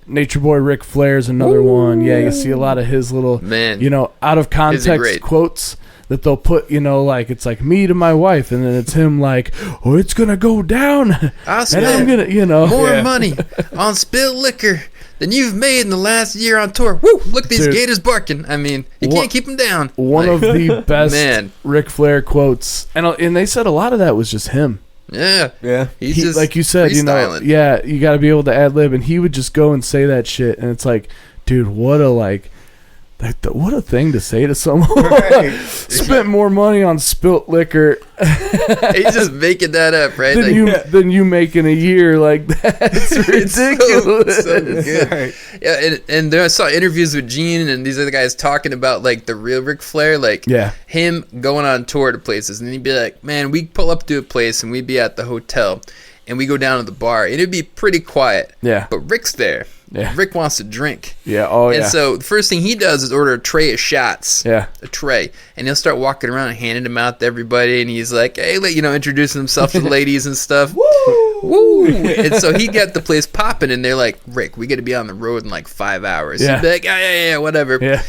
Nature Boy Ric Flair's another one. Yeah, you see a lot of his little, Man, out of context great. quotes that they'll put, like it's like me to my wife, and then it's him like, oh, it's gonna go down, I and I'm spent gonna, more money on spilled liquor than you've made in the last year on tour. Woo! Look, these Dude. gators barking. I mean, you can't keep them down. One of the best Man. Ric Flair quotes, and they said a lot of that was just him. Yeah, Yeah. he's He, just like you said, freestyling. you got to be able to ad lib, and he would just go and say that shit, and it's like, dude, what a thing to say to someone. Right. Spent more money on spilt liquor He's just making that up, right? than you make in a year. Like that's It's ridiculous. so good. Right. Yeah, and then I saw interviews with Gene and these other guys talking about like the real Ric Flair, like Yeah. him going on tour to places, and he'd be like, "Man, we pull up to a place and we'd be at the hotel, and we go down to the bar, and it'd be pretty quiet. Yeah. but Rick's there. Yeah. Rick wants to drink." Yeah. Oh And yeah. so the first thing he does is order a tray of shots. Yeah. A tray. And he'll start walking around and handing them out to everybody. And he's like, hey, introducing himself to the ladies and stuff. Woo! And so he got the place popping. And they're like, Rick, we got to be on the road in like 5 hours. Yeah. He'd be like, yeah, whatever. Yeah.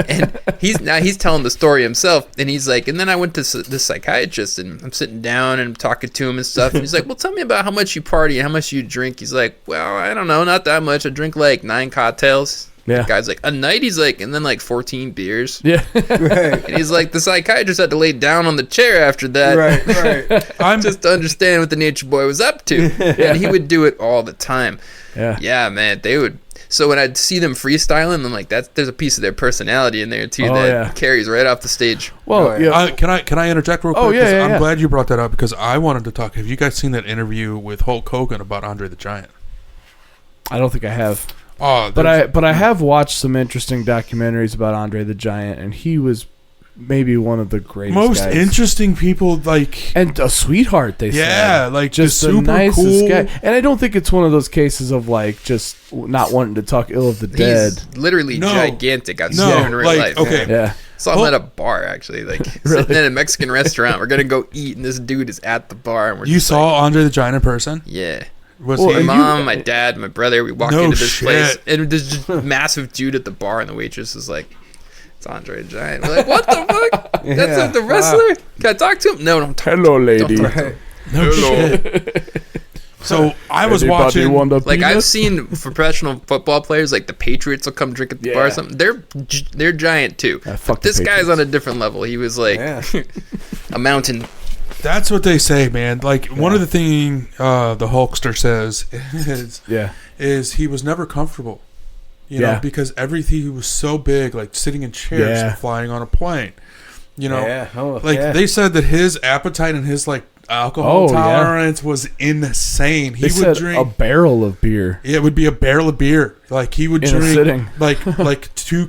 And he's telling the story himself. And he's like, and then I went to this psychiatrist. And I'm sitting down and I'm talking to him and stuff. And he's like, well, tell me about how much you party and how much you drink. He's like, well, I don't know, not that much. I drink like 9 cocktails. Yeah. The guy's like, a night? He's like, and then like 14 beers. Yeah. Right. And he's like, the psychiatrist had to lay down on the chair after that. Right. I'm Just to understand what the Nature Boy was up to. And he would do it all the time. Yeah. Yeah, man. They would. So when I'd see them freestyling, I'm like, there's a piece of their personality in there too Oh, that yeah. carries right off the stage. Well, Oh, yeah. yeah. Can I interject real quick? Oh, yeah, 'Cause yeah, I'm yeah. glad you brought that up because I wanted to talk. Have you guys seen that interview with Hulk Hogan about Andre the Giant? I don't think I have. Oh, But I have watched some interesting documentaries about Andre the Giant, and he was maybe one of the greatest most guys. interesting people like And a sweetheart, they said. yeah, like Just super the nicest cool. guy. And I don't think it's one of those cases of like just not wanting to talk ill of the dead. He's literally No. gigantic. I've No, seen him in real like life. okay, Yeah. Saw him Hulk- at a bar actually, like Really? sitting in a Mexican restaurant. We're gonna go eat, and this dude is at the bar, and we're you just saw like, Andre the Giant in person? yeah. Was Well, My he? and you- mom, my dad, my brother, we walked No into this place, shit. and there's just a massive dude at the bar, and the waitress is like, "It's Andre the Giant." We're like, "What the fuck? That's Yeah. like the wrestler? Can I talk to him?" No, don't talk. Hello, lady. Don't talk to Right. him. No shit. So I was Anybody watching. want a Like I've peanut? seen for professional football players, like the Patriots will come drink at the bar or Yeah. something. They're giant too. fuck But the this guy's Patriots. on a different level. He was like Yeah. a mountain. That's what they say, man. Like one of the thing the Hulkster says Yeah. is he was never comfortable. You know, Yeah. because everything he was so big, like sitting in chairs Yeah. and flying on a plane. You know, Yeah. Oh, like yeah. they said that his appetite and his like alcohol Oh, yeah. tolerance was insane. He They would said drink a barrel of beer. Yeah, it would be a barrel of beer. Like he would In a drink sitting. like 2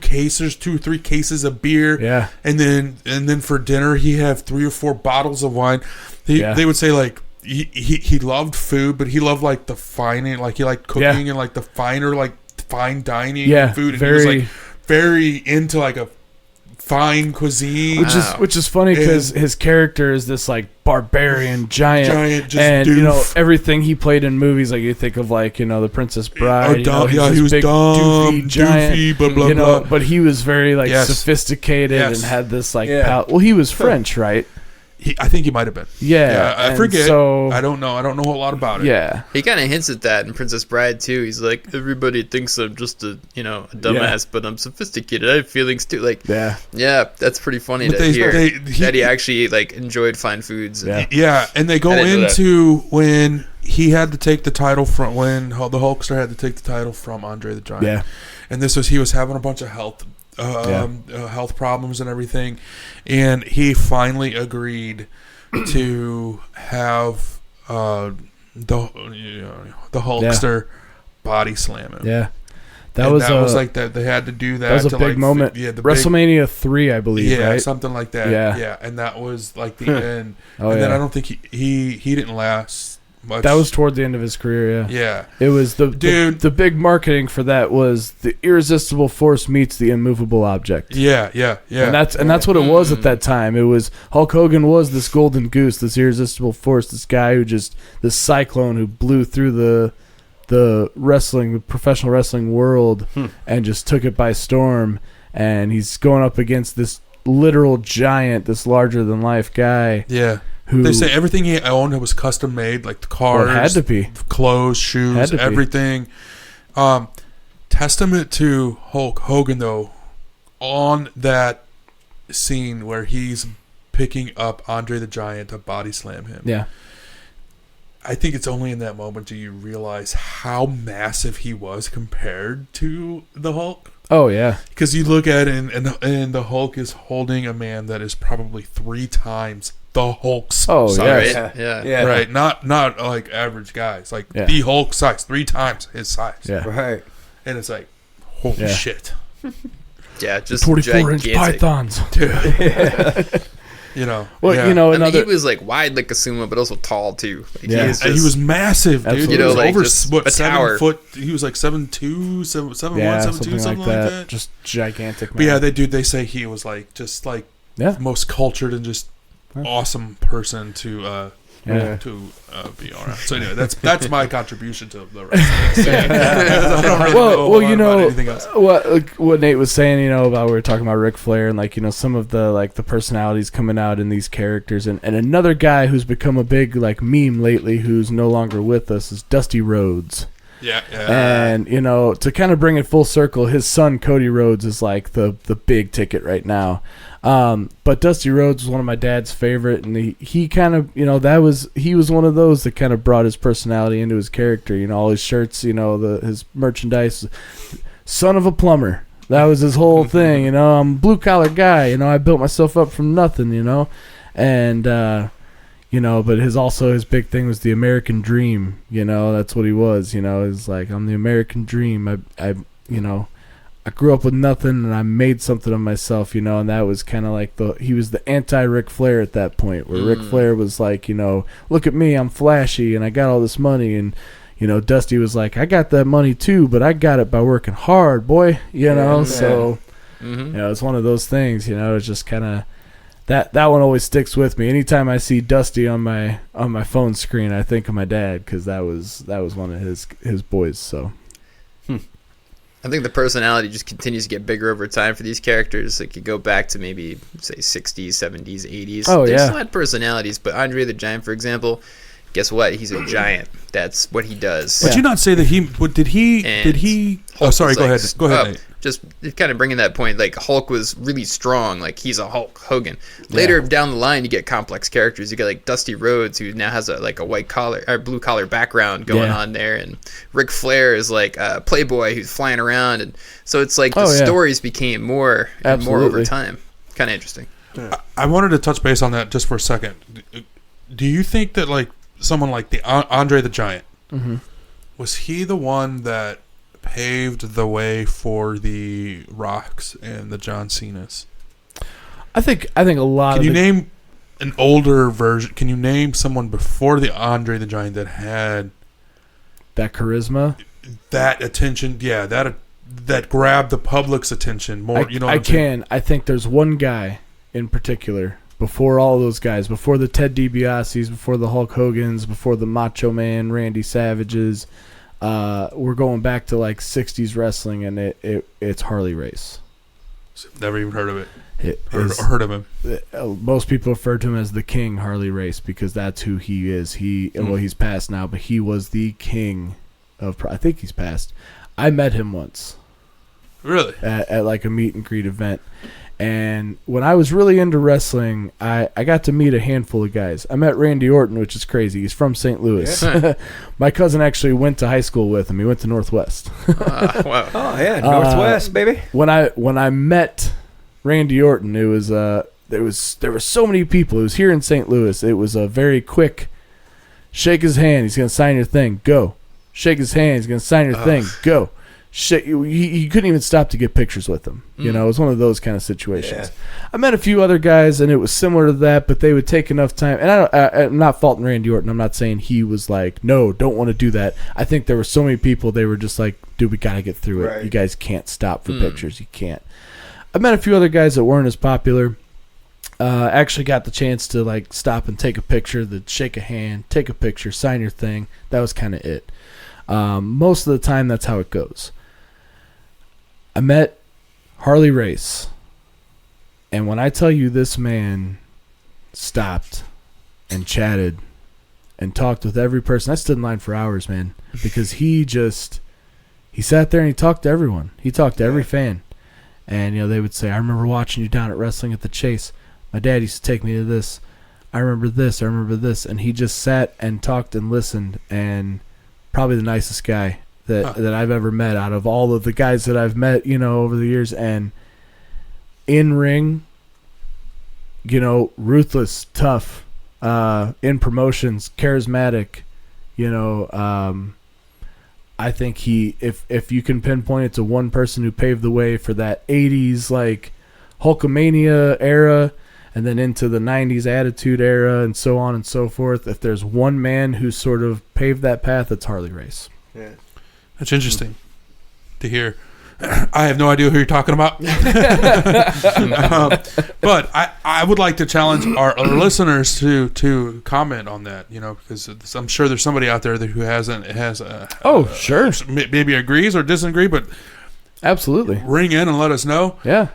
or 3 cases of beer. Yeah. And then for dinner he have 3 or 4 bottles of wine. Yeah. They would say like he loved food, but he loved like the fine, like he liked cooking Yeah. and like the finer like fine dining Yeah, and food. And very- he was like very into like a fine cuisine. Wow. Which is funny because his character is this like barbarian giant, Just and doof. everything he played in movies, like you think of like the Princess Bride. Dumb, he's he was this big, dumb, doofy giant. doofy, blah blah You know, blah. but he was very like Yes. sophisticated Yes. and had this like Yeah. well, he was French, right? I think he might have been. Yeah, I and forget. So I don't know a whole lot about it. yeah, He kind of hints at that in Princess Bride too. He's like, everybody thinks I'm just a dumbass, but I'm sophisticated. I have feelings too. Like, yeah, yeah, that's pretty funny But to hear he- that he actually like enjoyed fine foods. Yeah. Yeah, and they go I didn't know that. into when he had to take the title from when the Hulkster had to take the title from Andre the Giant. yeah, And he was having a bunch of health health problems and everything, and he finally agreed to have the Hulkster body slam him. Yeah. That was like that. They had to do that. That was a big moment. WrestleMania 3, I believe. Yeah, right? something like that. Yeah, and that was like the end. Oh, and then I don't think he didn't last much. That was toward the end of his career. Yeah. Yeah. It was the big marketing for that was the irresistible force meets the immovable object. Yeah. And that's what it was at that time. It was Hulk Hogan was this golden goose, this irresistible force, this guy this cyclone who blew through the professional wrestling world and just took it by storm. And he's going up against this literal giant, this larger than life guy. Yeah. Who, they say everything he owned was custom made, like the cars, well, it had to be. Clothes, shoes, everything. Testament to Hulk Hogan, though, on that scene where he's picking up Andre the Giant to body slam him. Yeah. I think it's only in that moment do you realize how massive he was compared to the Hulk. Oh, yeah. Because you look at it, and the Hulk is holding a man that is probably 3 times the Hulk's size. Yeah. Right? Not like average guys. Like the Hulk size, 3 times his size. Yeah. Right. And it's like, holy shit. Yeah, just 44-inch pythons. Dude. You know. Well, you know, I mean, he was like wide like a sumo, but also tall too. Like, he was massive, dude. Absolutely. You know, like over just what, a 7 tower. foot. He was like 7'2", 7'1", 7'2", something like that. Just gigantic. Man. But yeah, they say he was like just like the most cultured and just awesome person to be around. So anyway, that's my contribution to the wrestling. I don't really know anything else. What Nate was saying, you know, about we were talking about Ric Flair and like, you know, some of the personalities coming out in these characters, and another guy who's become a big like meme lately who's no longer with us is Dusty Rhodes. Yeah. And, you know, to kind of bring it full circle, his son Cody Rhodes is like the big ticket right now. But Dusty Rhodes was one of my dad's favorite, and he kind of, you know, he was one of those that kind of brought his personality into his character. You know, all his shirts, you know, his merchandise, son of a plumber. That was his whole thing. You know, I'm a blue collar guy. You know, I built myself up from nothing. You know, and you know, but his big thing was the American dream. You know, that's what he was. You know, it's like, I'm the American dream. I grew up with nothing and I made something of myself, you know, and that was kind of like he was the anti-Ric Flair at that point, where Ric Flair was like, you know, look at me, I'm flashy and I got all this money, and, you know, Dusty was like, I got that money too, but I got it by working hard, boy, you know, so, you know, it's one of those things, you know, it's just kind of, that one always sticks with me. Anytime I see Dusty on my phone screen, I think of my dad, because that was one of his boys, so. I think the personality just continues to get bigger over time for these characters. Like, you go back to maybe, say, 60s, 70s, 80s. Oh, They yeah. still had personalities, but Andre the Giant, for example, guess what? He's a giant. That's what he does. Would you not say that did he? Oh, sorry. Go ahead. Go ahead, Nate. Just kind of bringing that point, like, Hulk was really strong. Like, he's a Hulk Hogan. Later down the line, you get complex characters. You get like Dusty Rhodes, who now has a white collar or blue collar background going on there, and Ric Flair is like a playboy who's flying around, and so it's like the stories became more and more over time. Kind of interesting. I wanted to touch base on that just for a second. Do you think that like someone like the Andre the Giant was he the one that paved the way for the Rocks and the John Cenas? I think a lot. Can you name an older version? Can you name someone before the Andre the Giant that had that charisma, that attention? Yeah, that grabbed the public's attention more. I think there's one guy in particular. Before all those guys, before the Ted DiBiase's, before the Hulk Hogan's, before the Macho Man, Randy Savage's, we're going back to like 60s wrestling, and it's Harley Race. Never even heard of it. Heard of him. Most people refer to him as the King, Harley Race, because that's who he is. He's passed now, but he was the king of. I think he's passed. I met him once. Really? At like a meet and greet event. And when I was really into wrestling, I got to meet a handful of guys. I met Randy Orton, which is crazy. He's from St. Louis. Yeah. My cousin actually went to high school with him. He went to Northwest. Wow. Oh yeah, Northwest, baby. When I met Randy Orton, it was there were so many people. It was here in St. Louis. It was a very quick shake his hand. He's gonna sign your thing. Go. Shake his hand. He's gonna sign your thing. Go. He couldn't even stop to get pictures with him. You know, it was one of those kind of situations. Yeah. I met a few other guys, and it was similar to that, but they would take enough time. And I'm not faulting Randy Orton. I'm not saying he was like, no, don't want to do that. I think there were so many people, they were just like, dude, we got to get through it. Right. You guys can't stop for pictures. You can't. I met a few other guys that weren't as popular. Actually got the chance to like stop and take a picture, shake a hand, take a picture, sign your thing. That was kind of it. Most of the time, that's how it goes. I met Harley Race, and when I tell you this man stopped and chatted and talked with every person, I stood in line for hours, man, because he sat there and he talked to everyone. He talked to every fan, and you know they would say, "I remember watching you down at wrestling at the Chase. My dad used to take me to this. I remember this. I remember this," and he just sat and talked and listened, and probably the nicest guy that I've ever met out of all of the guys that I've met, you know, over the years. And in ring, you know, ruthless, tough, in promotions, charismatic, you know, I think if you can pinpoint it to one person who paved the way for that 80s like Hulkamania era and then into the 90s Attitude Era and so on and so forth, if there's one man who sort of paved that path, it's Harley Race. Yeah. That's interesting to hear. I have no idea who you're talking about. But I would like to challenge our listeners to comment on that, you know, because I'm sure there's somebody out there who sure, maybe agrees or disagrees, but absolutely ring in and let us know. Yeah.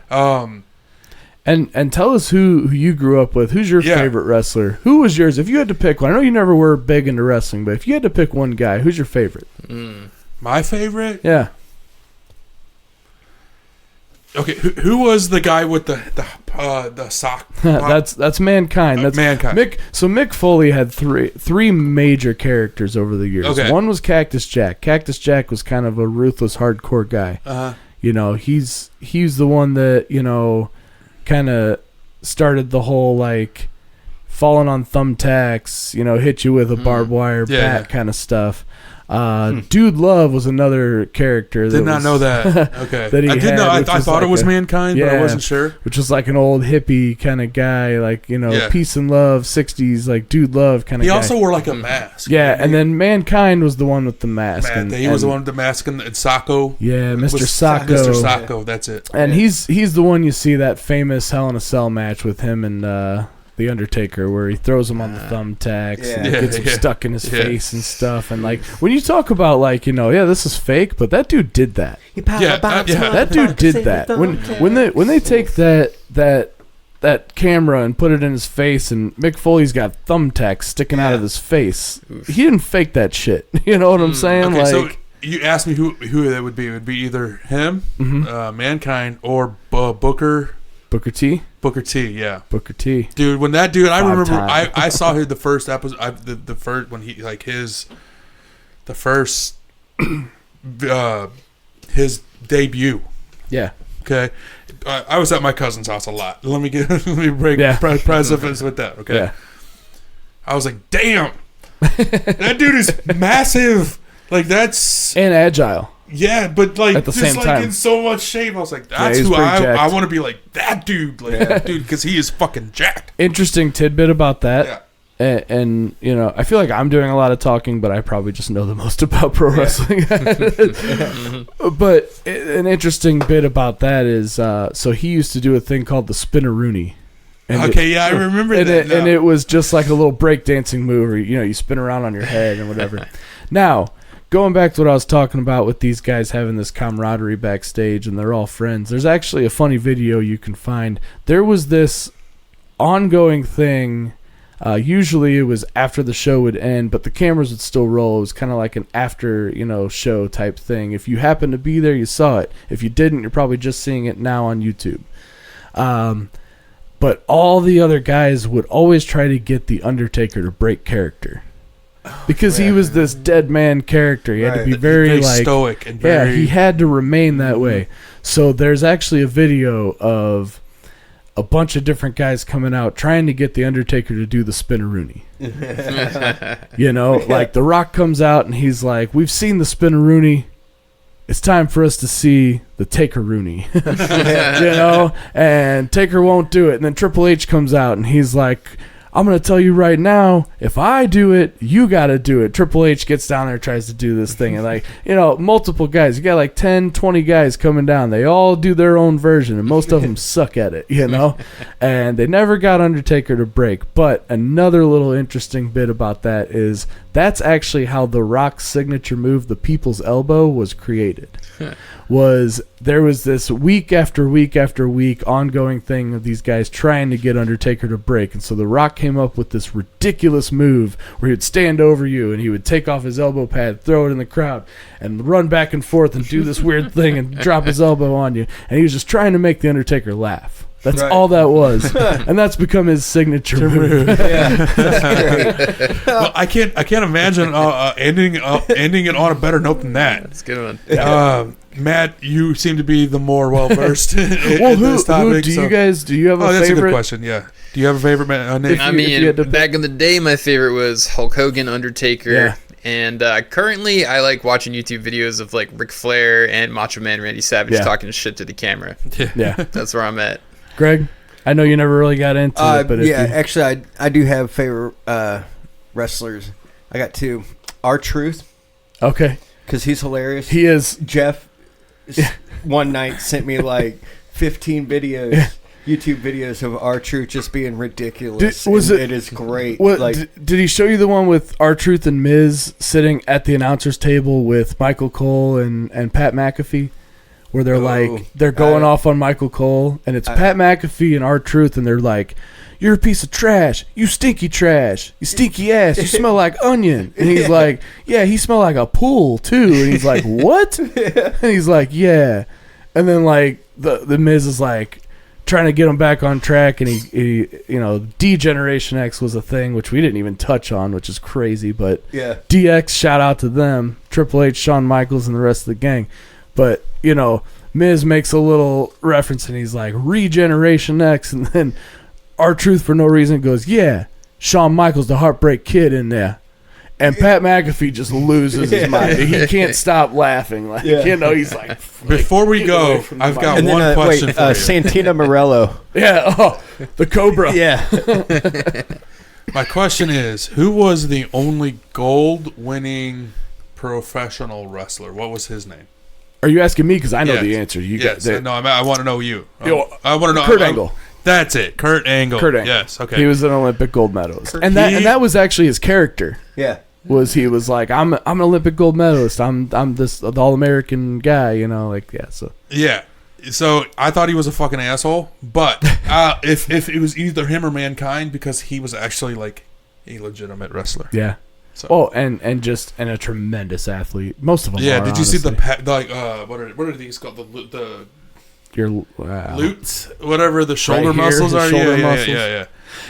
And tell us who you grew up with. Who's your favorite wrestler? Who was yours? If you had to pick one, I know you never were big into wrestling, but if you had to pick one guy, who's your favorite? My favorite? Yeah. Okay, who was the guy with the sock? That's Mankind. That's Mankind. Mick Foley had three major characters over the years. Okay. One was Cactus Jack. Cactus Jack was kind of a ruthless, hardcore guy. You know, he's the one that, you know, kind of started the whole like falling on thumbtacks, you know, hit you with a barbed wire bat kind of stuff. Dude Love was another character. Did not know that. Okay. That I did know. I thought it was Mankind, but I wasn't sure. Which was like an old hippie kind of guy, like, you know, peace and love, 60s, like Dude Love kind of guy. He also wore like a mask. Yeah, and then Mankind was the one with the mask. He was the one with the mask and Sacco. Yeah, Mr. Sacco. Mr. Sacco, that's it. And he's the one you see that famous Hell in a Cell match with him and the Undertaker, where he throws him on the thumbtacks and gets him stuck in his face and stuff. And like when you talk about like, you know, this is fake, but that dude did that. That dude did that. When they take that camera and put it in his face, and Mick Foley's got thumbtacks sticking out of his face, he didn't fake that shit. You know what I'm saying? Okay, like, so you asked me who that would be. It would be either him, Mankind, or Booker T. Booker T, yeah. Booker T. Dude, when that dude, I remember I saw his the first episode, the first when he like his his debut. Yeah. Okay. I was at my cousin's house a lot. Let me break precedence with that. Okay. Yeah. I was like, damn, that dude is massive. Like that's and agile. Yeah, but like at the just same like time. in so much shape, I was like, "That's who I want to be like." That dude, like dude, because he is fucking jacked. Interesting tidbit about that, and you know, I feel like I'm doing a lot of talking, but I probably just know the most about pro wrestling. But an interesting bit about that is, so he used to do a thing called the Spinneroonie. I remember that. And it was just like a little breakdancing move, where, you know, you spin around on your head and whatever. Now, going back to what I was talking about with these guys having this camaraderie backstage and they're all friends, there's actually a funny video you can find. There was this ongoing thing Usually it was after the show would end, but the cameras would still roll. It was kind of like an after, show type thing. If you happened to be there, you saw it. If you didn't, you're probably just seeing it now on YouTube. But all the other guys would always try to get the Undertaker to break character. Because he was this dead man character. He had to be very stoic and very... Yeah, he had to remain that way. So there's actually a video of a bunch of different guys coming out trying to get the Undertaker to do the spinaroonie. Like The Rock comes out and he's like, "We've seen the spinaroonie. It's time for us to see the Taker-rooney." And Taker won't do it. And then Triple H comes out and he's like, "I'm going to tell you right now, if I do it, you got to do it." Triple H gets down there, tries to do this thing. And multiple guys. You got like 10, 20 guys coming down. They all do their own version. And most of them suck at it, And they never got Undertaker to break. But another little interesting bit about that is that's actually how The Rock's signature move, the People's Elbow, was created. There was this week after week after week ongoing thing of these guys trying to get Undertaker to break. And so The Rock came up with this ridiculous move where he would stand over you and he would take off his elbow pad, throw it in the crowd, and run back and forth and do this weird thing and drop his elbow on you. And he was just trying to make the Undertaker laugh. That's all that was, and that's become his signature move. Well, I can't imagine ending it on a better note than that. That's a good one. Matt, you seem to be the more well versed in this topic. Do you have a favorite? That's a good question. Yeah. Do you have a favorite name? Back in the day, my favorite was Hulk Hogan, Undertaker. Yeah. And currently, I like watching YouTube videos of like Ric Flair and Macho Man Randy Savage talking shit to the camera. Yeah. That's where I'm at. Greg, I know you never really got into it, but actually, I do have favorite wrestlers. I got two. R-Truth. Okay. Because he's hilarious. He is. Jeff one night sent me like 15 videos, YouTube videos of R-Truth just being ridiculous. It is great. Did he show you the one with R-Truth and Miz sitting at the announcer's table with Michael Cole and Pat McAfee? Where they're going off on Michael Cole, and it's Pat McAfee and R-Truth, and they're like, "You're a piece of trash. You stinky trash. You stinky ass. You smell like onion." And he's like, "Yeah, he smelled like a pool, too." And he's like, "What?" And he's like, "Yeah." And then, like, the Miz is like trying to get him back on track, and he D-Generation X was a thing, which we didn't even touch on, which is crazy, but DX, shout out to them, Triple H, Shawn Michaels, and the rest of the gang. But, Miz makes a little reference and he's like, Regeneration X. And then R-Truth, for no reason, goes, "Yeah, Shawn Michaels, the Heartbreak Kid in there." And Pat McAfee just loses his mind. He can't stop laughing. He's like... Before we go, I've got one question for you. Santina Morello. Yeah, the Cobra. Yeah. My question is, who was the only gold-winning professional wrestler? What was his name? Are you asking me? Because I know the answer. I want to know you. I want to know Kurt Angle. That's it. Kurt Angle. Yes. Okay. He was an Olympic gold medalist, and that was actually his character. Yeah. He was like, I'm an Olympic gold medalist. I'm this All-American guy. So. Yeah. So I thought he was a fucking asshole, but if it was either him or Mankind, because he was actually like a legitimate wrestler. Yeah. So. And a tremendous athlete. Most of them. Yeah. Are, did you see what are these called? The your glutes, whatever the shoulder right muscles here, are. Shoulder muscles. Yeah.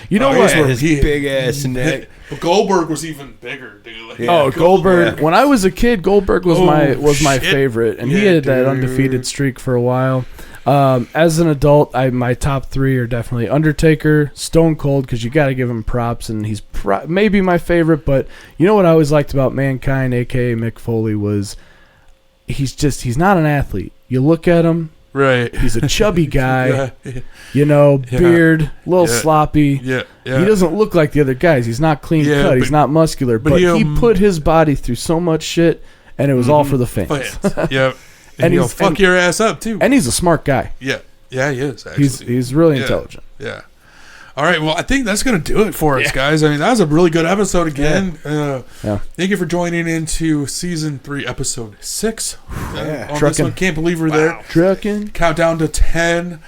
You know what? His big ass neck. But Goldberg was even bigger, dude. Goldberg. When I was a kid, Goldberg was my favorite, and he had that undefeated streak for a while. As an adult, my top three are definitely Undertaker, Stone Cold, because you got to give him props, and he's maybe my favorite. But you know what I always liked about Mankind, aka Mick Foley, was he's not an athlete. You look at him. Right. He's a chubby guy, beard, a little sloppy. Yeah. He doesn't look like the other guys. He's not clean cut. He's not muscular. But he put his body through so much shit, and it was all for the fans. Yeah. And he'll fuck your ass up, too. And he's a smart guy. Yeah. Yeah, he is, actually. He's really intelligent. Yeah. All right, well, I think that's going to do it for us, guys. I mean, that was a really good episode again. Thank you for joining into Season 3, Episode 6. On this one, can't believe we're there. Trucking. Countdown to 10.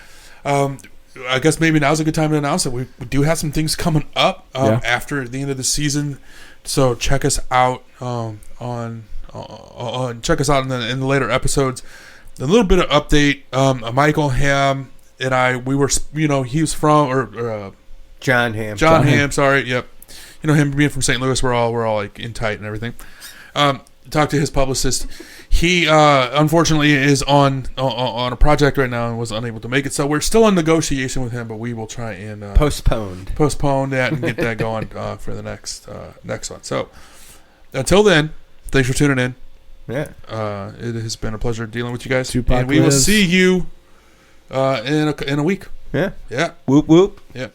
I guess maybe now's a good time to announce that we do have some things coming up after the end of the season. So check us out check us out in the later episodes. A little bit of update. Michael Ham and I, we were, he was from John Ham. John Ham. Sorry, yep. Him being from St. Louis, we're all like in tight and everything. Talked to his publicist. He unfortunately is on a project right now and was unable to make it. So we're still in negotiation with him, but we will try and postpone that and get that going for the next one. So until then, thanks for tuning in. Yeah, it has been a pleasure dealing with you guys. Tupac and we will lives. see you in a week. Yeah. Yeah. Whoop whoop. Yeah.